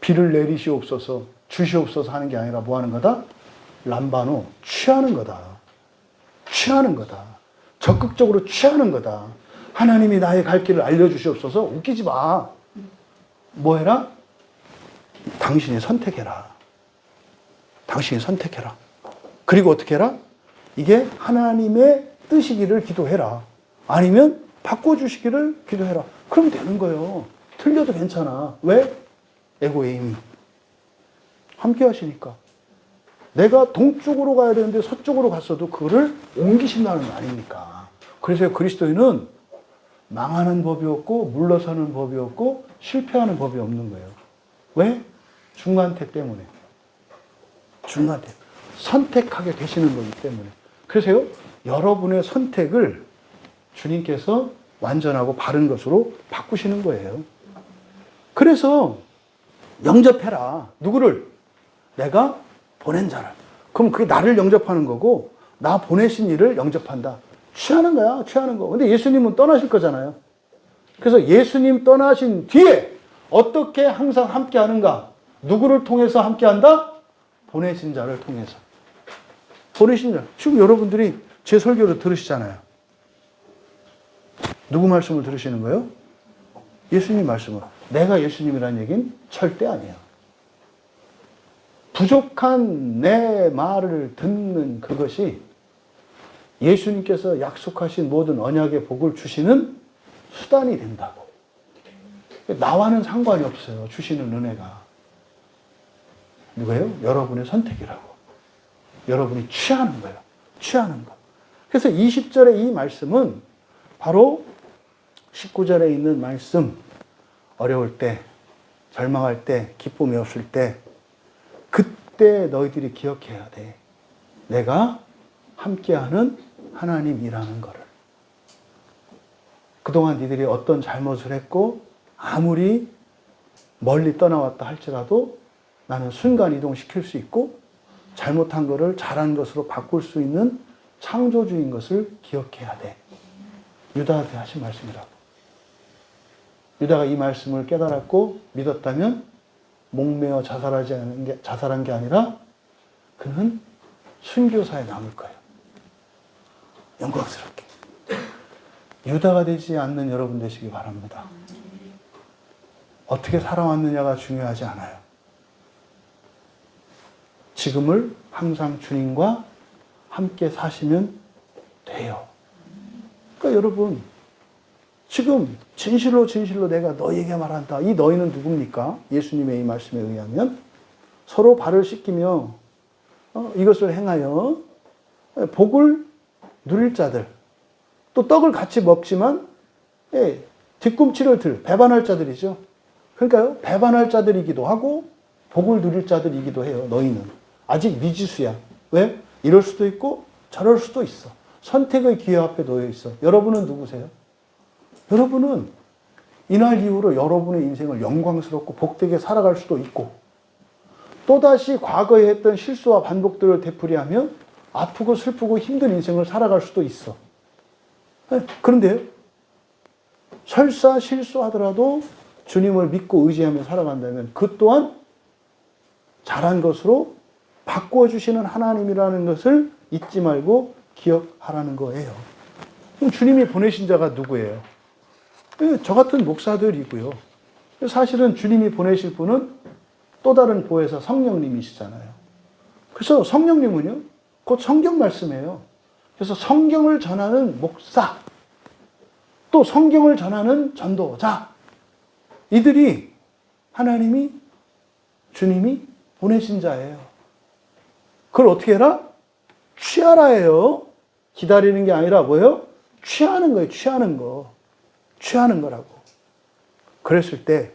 A: 비를 내리시옵소서 주시옵소서 하는 게 아니라 뭐 하는 거다? 람바노 취하는 거다. 취하는 거다. 적극적으로 취하는 거다. 하나님이 나의 갈 길을 알려주시옵소서. 웃기지 마. 뭐 해라? 당신이 선택해라. 당신이 선택해라. 그리고 어떻게 해라? 이게 하나님의 뜻이기를 기도해라. 아니면 바꿔주시기를 기도해라. 그럼 되는 거예요. 틀려도 괜찮아. 왜? 에고에임이 함께 하시니까. 내가 동쪽으로 가야 되는데 서쪽으로 갔어도 그거를 옮기신다는 거 아닙니까? 그래서 그리스도인은 망하는 법이 없고 물러서는 법이 없고 실패하는 법이 없는 거예요. 왜? 중간택 때문에. 중간택. 선택하게 되시는 거기 때문에. 그래서요, 여러분의 선택을 주님께서 완전하고 바른 것으로 바꾸시는 거예요. 그래서 영접해라. 누구를? 내가 보낸 자를. 그럼 그게 나를 영접하는 거고 나 보내신 이를 영접한다. 취하는 거야. 취하는 거. 근데 예수님은 떠나실 거잖아요. 그래서 예수님 떠나신 뒤에 어떻게 항상 함께 하는가? 누구를 통해서 함께 한다? 보내신 자를 통해서. 보내신 자. 지금 여러분들이 제 설교를 들으시잖아요. 누구 말씀을 들으시는 거예요? 예수님 말씀을. 내가 예수님이라는 얘기는 절대 아니에요. 부족한 내 말을 듣는 그것이 예수님께서 약속하신 모든 언약의 복을 주시는 수단이 된다고. 나와는 상관이 없어요. 주시는 은혜가. 누구예요? 여러분의 선택이라고. 여러분이 취하는 거예요. 취하는 거. 그래서 20절의 이 말씀은 바로 19절에 있는 말씀, 어려울 때, 절망할 때, 기쁨이 없을 때, 그때 너희들이 기억해야 돼. 내가 함께하는 하나님이라는 거를. 그동안 니들이 어떤 잘못을 했고 아무리 멀리 떠나왔다 할지라도 나는 순간이동시킬 수 있고 잘못한 것을 잘한 것으로 바꿀 수 있는 창조주인 것을 기억해야 돼. 유다한테 하신 말씀이라고. 유다가 이 말씀을 깨달았고 믿었다면 목매어 자살한 게 아니라 그는 순교사에 남을 거예요. 영광스럽게. 유다가 되지 않는 여러분 되시기 바랍니다. 어떻게 살아왔느냐가 중요하지 않아요. 지금을 항상 주님과 함께 사시면 돼요. 그러니까 여러분, 지금 진실로 내가 너희에게 말한다. 이 너희는 누굽니까? 예수님의 이 말씀에 의하면 서로 발을 씻기며 이것을 행하여 복을 누릴 자들, 또 떡을 같이 먹지만 뒤꿈치를 배반할 자들이죠. 그러니까요, 배반할 자들이기도 하고 복을 누릴 자들이기도 해요. 너희는 아직 미지수야. 왜? 이럴 수도 있고 저럴 수도 있어. 선택의 기회 앞에 놓여 있어. 여러분은 누구세요? 여러분은 이날 이후로 여러분의 인생을 영광스럽고 복되게 살아갈 수도 있고 또다시 과거에 했던 실수와 반복들을 되풀이하며 아프고 슬프고 힘든 인생을 살아갈 수도 있어. 그런데 설사 실수하더라도 주님을 믿고 의지하며 살아간다면 그 또한 잘한 것으로 바꿔주시는 하나님이라는 것을 잊지 말고 기억하라는 거예요. 그럼 주님이 보내신 자가 누구예요? 저 같은 목사들이고요. 사실은 주님이 보내실 분은 또 다른 보혜사 성령님이시잖아요. 그래서 성령님은요, 곧 성경 말씀이에요. 그래서 성경을 전하는 목사, 또 성경을 전하는 전도자, 이들이 하나님이, 주님이 보내신 자예요. 그걸 어떻게 해라? 취하라예요. 기다리는 게 아니라 뭐예요? 취하는 거예요. 취하는 거. 취하는 거라고. 그랬을 때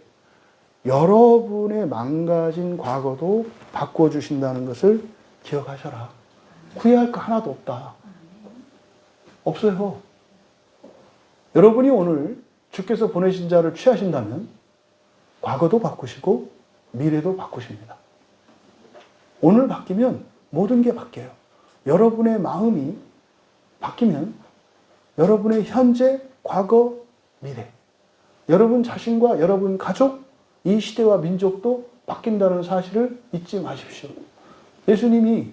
A: 여러분의 망가진 과거도 바꿔주신다는 것을 기억하셔라. 구애할 거 하나도 없다. 없어요. 여러분이 오늘 주께서 보내신 자를 취하신다면 과거도 바꾸시고 미래도 바꾸십니다. 오늘 바뀌면 모든 게 바뀌어요. 여러분의 마음이 바뀌면 여러분의 현재, 과거, 미래, 여러분 자신과 여러분 가족, 이 시대와 민족도 바뀐다는 사실을 잊지 마십시오. 예수님이,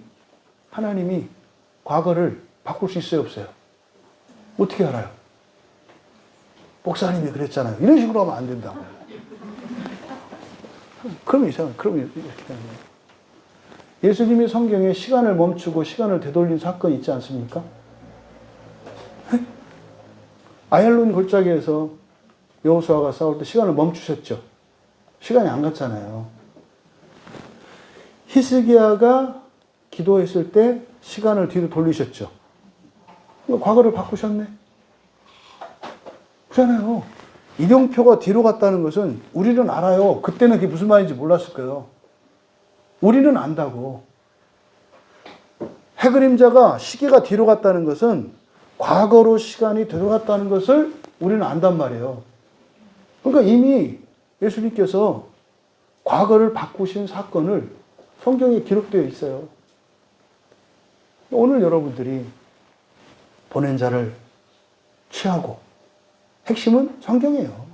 A: 하나님이 과거를 바꿀 수 있어요, 없어요? 어떻게 알아요? 목사님이 그랬잖아요. 이런 식으로 하면 안 된다고. 그러면 이상해. 그러면 이렇게 되는 거예요. 예수님이 성경에 시간을 멈추고 시간을 되돌린 사건이 있지 않습니까? 아얄론 골짜기에서 여호수아가 싸울 때 시간을 멈추셨죠. 시간이 안 갔잖아요. 히스기야가 기도했을 때 시간을 뒤로 돌리셨죠. 과거를 바꾸셨네. 그렇잖아요. 이령표가 뒤로 갔다는 것은 우리는 알아요. 그때는 그게 무슨 말인지 몰랐을 거예요. 우리는 안다고. 해그림자가 시계가 뒤로 갔다는 것은 과거로 시간이 되돌아갔다는 것을 우리는 안단 말이에요. 그러니까 이미 예수님께서 과거를 바꾸신 사건을 성경에 기록되어 있어요. 오늘 여러분들이 보낸 자를 취하고, 핵심은 성경이에요.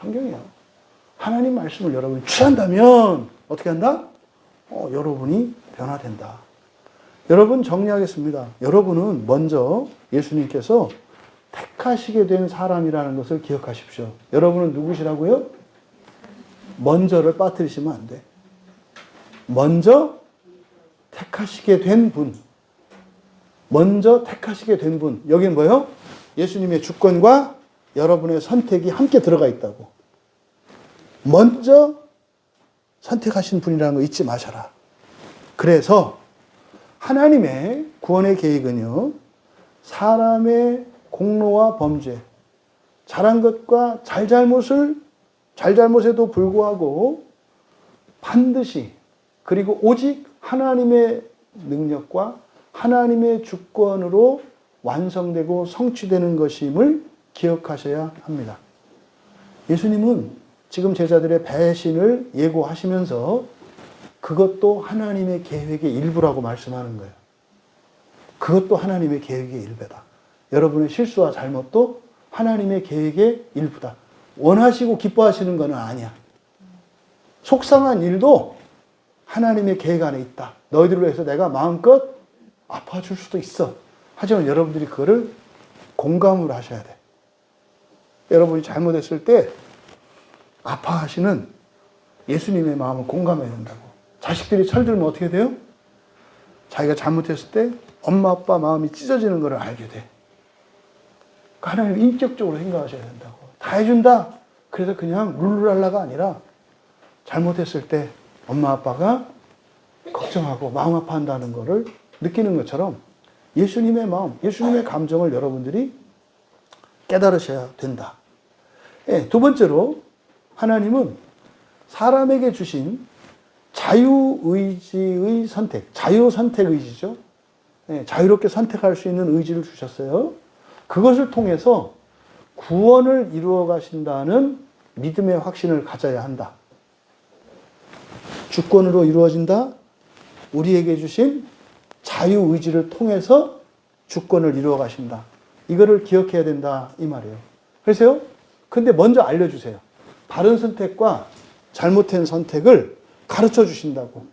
A: 성경이에요. 하나님 말씀을 여러분이 취한다면 어떻게 한다? 여러분이 변화된다. 여러분 정리하겠습니다. 여러분은 먼저 예수님께서 택하시게 된 사람이라는 것을 기억하십시오. 여러분은 누구시라고요? 먼저를 빠뜨리시면 안 돼. 먼저 택하시게 된 분. 먼저 택하시게 된 분. 여기는 뭐예요? 예수님의 주권과 여러분의 선택이 함께 들어가 있다고. 먼저 선택하신 분이라는 거 잊지 마셔라. 그래서 하나님의 구원의 계획은요, 사람의 공로와 범죄, 잘한 것과 잘잘못에도 불구하고 반드시, 그리고 오직 하나님의 능력과 하나님의 주권으로 완성되고 성취되는 것임을 기억하셔야 합니다. 예수님은 지금 제자들의 배신을 예고하시면서 그것도 하나님의 계획의 일부라고 말씀하는 거예요. 그것도 하나님의 계획의 일부다. 여러분의 실수와 잘못도 하나님의 계획의 일부다. 원하시고 기뻐하시는 것은 아니야. 속상한 일도 하나님의 계획 안에 있다. 너희들로 해서 내가 마음껏 아파줄 수도 있어. 하지만 여러분들이 그거를 공감을 하셔야 돼. 여러분이 잘못했을 때 아파하시는 예수님의 마음을 공감해야 된다고. 자식들이 철들면 어떻게 돼요? 자기가 잘못했을 때 엄마 아빠 마음이 찢어지는 걸 알게 돼. 하나님 인격적으로 생각하셔야 된다고. 다 해준다. 그래서 그냥 룰루랄라가 아니라 잘못했을 때 엄마 아빠가 걱정하고 마음 아파한다는 것을 느끼는 것처럼 예수님의 마음, 예수님의 감정을 여러분들이 깨달으셔야 된다. 두 번째로 하나님은 사람에게 주신 자유의지의 선택, 자유선택의지죠. 자유롭게 선택할 수 있는 의지를 주셨어요. 그것을 통해서 구원을 이루어 가신다는 믿음의 확신을 가져야 한다. 주권으로 이루어진다. 우리에게 주신 자유의지를 통해서 주권을 이루어 가신다. 이거를 기억해야 된다 이 말이에요. 그래서요. 근데 먼저 알려주세요. 바른 선택과 잘못된 선택을 가르쳐 주신다고.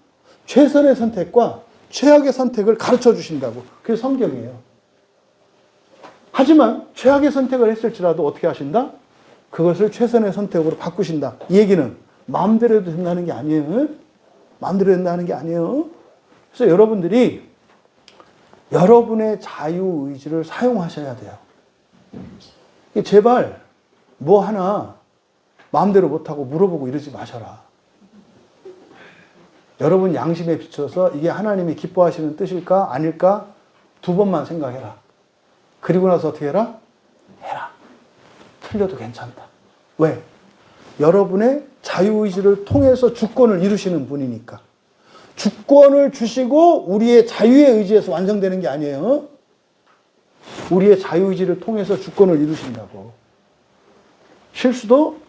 A: 최선의 선택과 최악의 선택을 가르쳐 주신다고. 그게 성경이에요. 하지만 최악의 선택을 했을지라도 어떻게 하신다? 그것을 최선의 선택으로 바꾸신다. 이 얘기는 마음대로 해도 된다는 게 아니에요. 마음대로 된다는 게 아니에요. 그래서 여러분들이 여러분의 자유의지를 사용하셔야 돼요. 제발 뭐 하나 마음대로 못하고 물어보고 이러지 마셔라. 여러분 양심에 비춰서 이게 하나님이 기뻐하시는 뜻일까 아닐까 두 번만 생각해라. 그리고 나서 어떻게 해라? 해라. 틀려도 괜찮다. 왜? 여러분의 자유의지를 통해서 주권을 이루시는 분이니까. 주권을 주시고 우리의 자유의 의지에서 완성되는 게 아니에요. 우리의 자유의지를 통해서 주권을 이루신다고. 실수도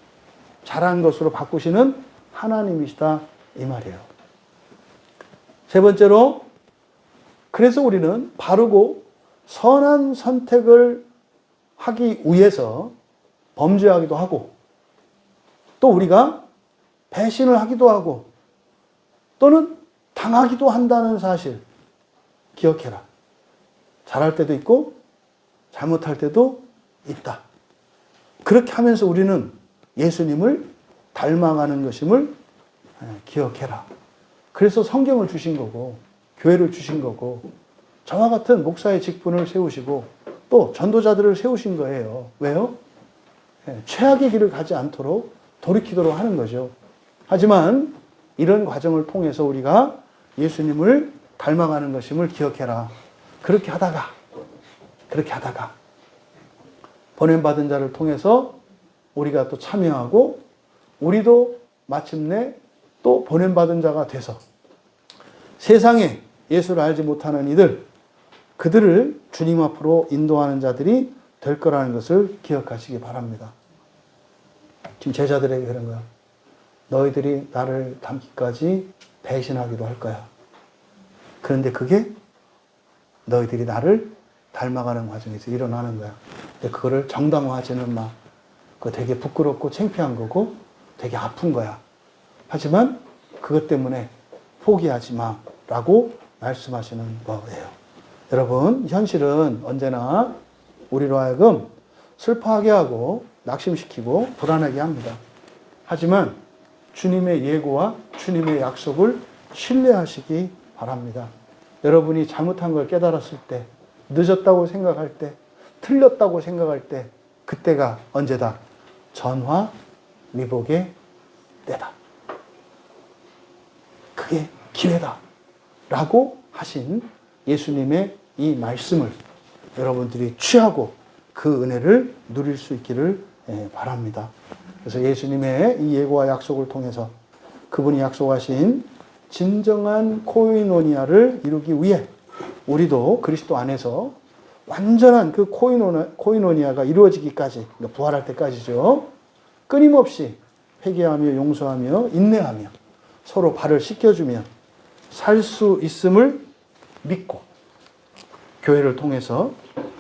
A: 잘한 것으로 바꾸시는 하나님이시다 이 말이에요. 세 번째로, 그래서 우리는 바르고 선한 선택을 하기 위해서 범죄하기도 하고, 또 우리가 배신을 하기도 하고, 또는 당하기도 한다는 사실 기억해라. 잘할 때도 있고 잘못할 때도 있다. 그렇게 하면서 우리는 예수님을 닮아가는 것임을 기억해라. 그래서 성경을 주신 거고, 교회를 주신 거고, 저와 같은 목사의 직분을 세우시고, 또 전도자들을 세우신 거예요. 왜요? 최악의 길을 가지 않도록 돌이키도록 하는 거죠. 하지만 이런 과정을 통해서 우리가 예수님을 닮아가는 것임을 기억해라. 그렇게 하다가 보냄받은 자를 통해서 우리가 또 참여하고, 우리도 마침내 또 보냄받은 자가 돼서 세상에 예수를 알지 못하는 이들, 그들을 주님 앞으로 인도하는 자들이 될 거라는 것을 기억하시기 바랍니다. 지금 제자들에게 그런 거야. 너희들이 나를 닮기까지 배신하기도 할 거야. 그런데 그게 너희들이 나를 닮아가는 과정에서 일어나는 거야. 근데 그거를 정당화하지는 마. 그거 되게 부끄럽고 창피한 거고 되게 아픈 거야. 하지만 그것 때문에 포기하지 마라고 말씀하시는 거예요. 여러분, 현실은 언제나 우리로 하여금 슬퍼하게 하고 낙심시키고 불안하게 합니다. 하지만 주님의 예고와 주님의 약속을 신뢰하시기 바랍니다. 여러분이 잘못한 걸 깨달았을 때, 늦었다고 생각할 때, 틀렸다고 생각할 때, 그때가 언제다? 전화위복의 때다. 그게 기회다. 라고 하신 예수님의 이 말씀을 여러분들이 취하고 그 은혜를 누릴 수 있기를 바랍니다. 그래서 예수님의 이 예고와 약속을 통해서 그분이 약속하신 진정한 코이노니아를 이루기 위해 우리도 그리스도 안에서 완전한 그 코이노니아가 이루어지기까지, 부활할 때까지죠. 끊임없이 회개하며 용서하며 인내하며 서로 발을 씻겨주며 살 수 있음을 믿고 교회를 통해서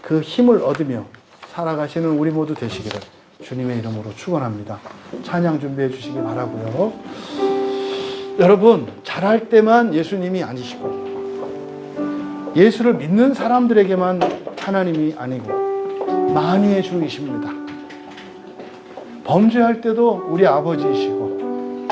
A: 그 힘을 얻으며 살아가시는 우리 모두 되시기를 주님의 이름으로 축원합니다. 찬양 준비해 주시기 바라고요. 여러분, 잘할 때만 예수님이 아니시고 예수를 믿는 사람들에게만 하나님이 아니고 만유의 주이십니다. 범죄할 때도 우리 아버지이시고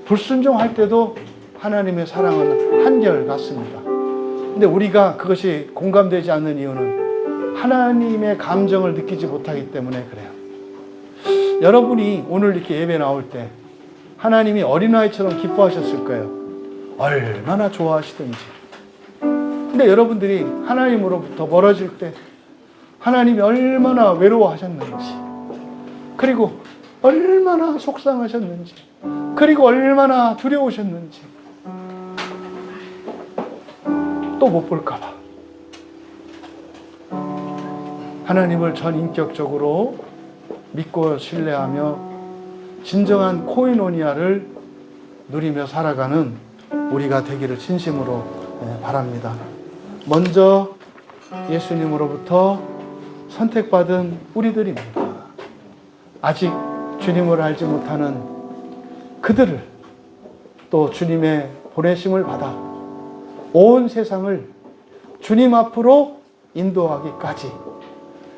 A: 불순종할 때도 하나님의 사랑은 한결같습니다. 근데 우리가 그것이 공감되지 않는 이유는 하나님의 감정을 느끼지 못하기 때문에 그래요. 여러분이 오늘 이렇게 예배 나올 때 하나님이 어린아이처럼 기뻐하셨을 거예요. 얼마나 좋아하시든지. 근데 여러분들이 하나님으로부터 멀어질 때 하나님이 얼마나 외로워하셨는지, 그리고 얼마나 속상하셨는지, 그리고 얼마나 두려우셨는지 또 못 볼까 봐 하나님을 전인격적으로 믿고 신뢰하며 진정한 코이노니아를 누리며 살아가는 우리가 되기를 진심으로 바랍니다. 먼저 예수님으로부터 선택받은 우리들입니다. 아직 주님을 알지 못하는 그들을 또 주님의 보내심을 받아 온 세상을 주님 앞으로 인도하기까지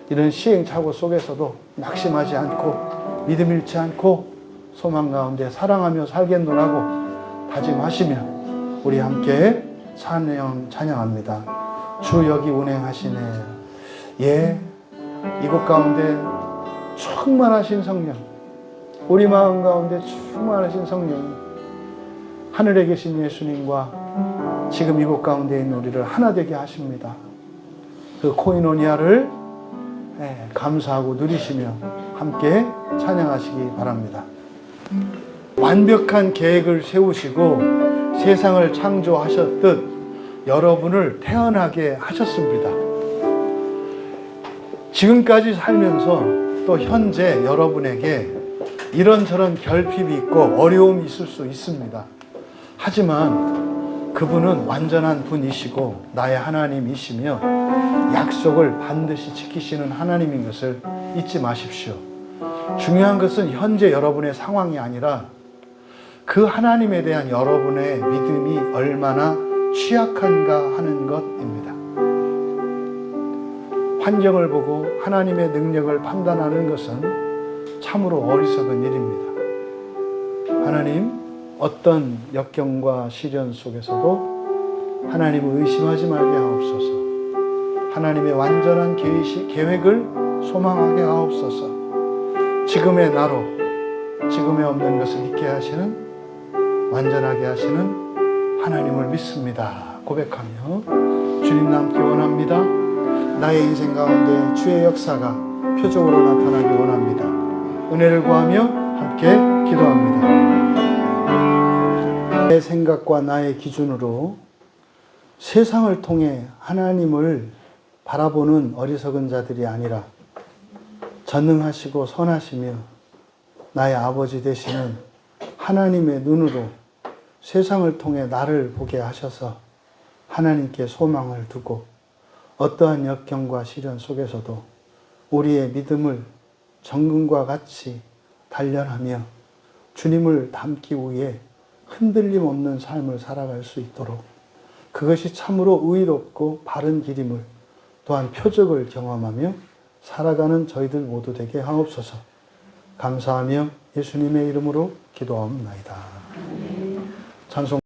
A: 이런 시행착오 속에서도 낙심하지 않고 믿음 잃지 않고 소망 가운데 사랑하며 살겠노라고 다짐하시며 우리 함께 찬양합니다. 주 여기 운행하시네. 예, 이곳 가운데 충만하신 성령, 우리 마음 가운데 충만하신 성령, 하늘에 계신 예수님과 지금 이곳 가운데 있는 우리를 하나 되게 하십니다. 그 코이노니아를 감사하고 누리시며 함께 찬양하시기 바랍니다. 완벽한 계획을 세우시고 세상을 창조하셨듯 여러분을 태어나게 하셨습니다. 지금까지 살면서 또 현재 여러분에게 이런저런 결핍이 있고 어려움이 있을 수 있습니다. 하지만 그분은 완전한 분이시고 나의 하나님이시며 약속을 반드시 지키시는 하나님인 것을 잊지 마십시오. 중요한 것은 현재 여러분의 상황이 아니라 그 하나님에 대한 여러분의 믿음이 얼마나 취약한가 하는 것입니다. 환경을 보고 하나님의 능력을 판단하는 것은 참으로 어리석은 일입니다. 하나님, 어떤 역경과 시련 속에서도 하나님을 의심하지 말게 하옵소서. 하나님의 완전한 계획을 소망하게 하옵소서. 지금의 나로 지금에 없는 것을 믿게 하시는, 완전하게 하시는 하나님을 믿습니다 고백하며 주님 남기 원합니다. 나의 인생 가운데 주의 역사가 표적으로 나타나기 원합니다. 은혜를 구하며 함께 기도합니다. 내 생각과 나의 기준으로 세상을 통해 하나님을 바라보는 어리석은 자들이 아니라 전능하시고 선하시며 나의 아버지 되시는 하나님의 눈으로 세상을 통해 나를 보게 하셔서 하나님께 소망을 두고 어떠한 역경과 시련 속에서도 우리의 믿음을 정금과 같이 단련하며 주님을 닮기 위해 흔들림 없는 삶을 살아갈 수 있도록, 그것이 참으로 의롭고 바른 길임을, 또한 표적을 경험하며 살아가는 저희들 모두 되게 하옵소서. 감사하며 예수님의 이름으로 기도하옵나이다. 찬송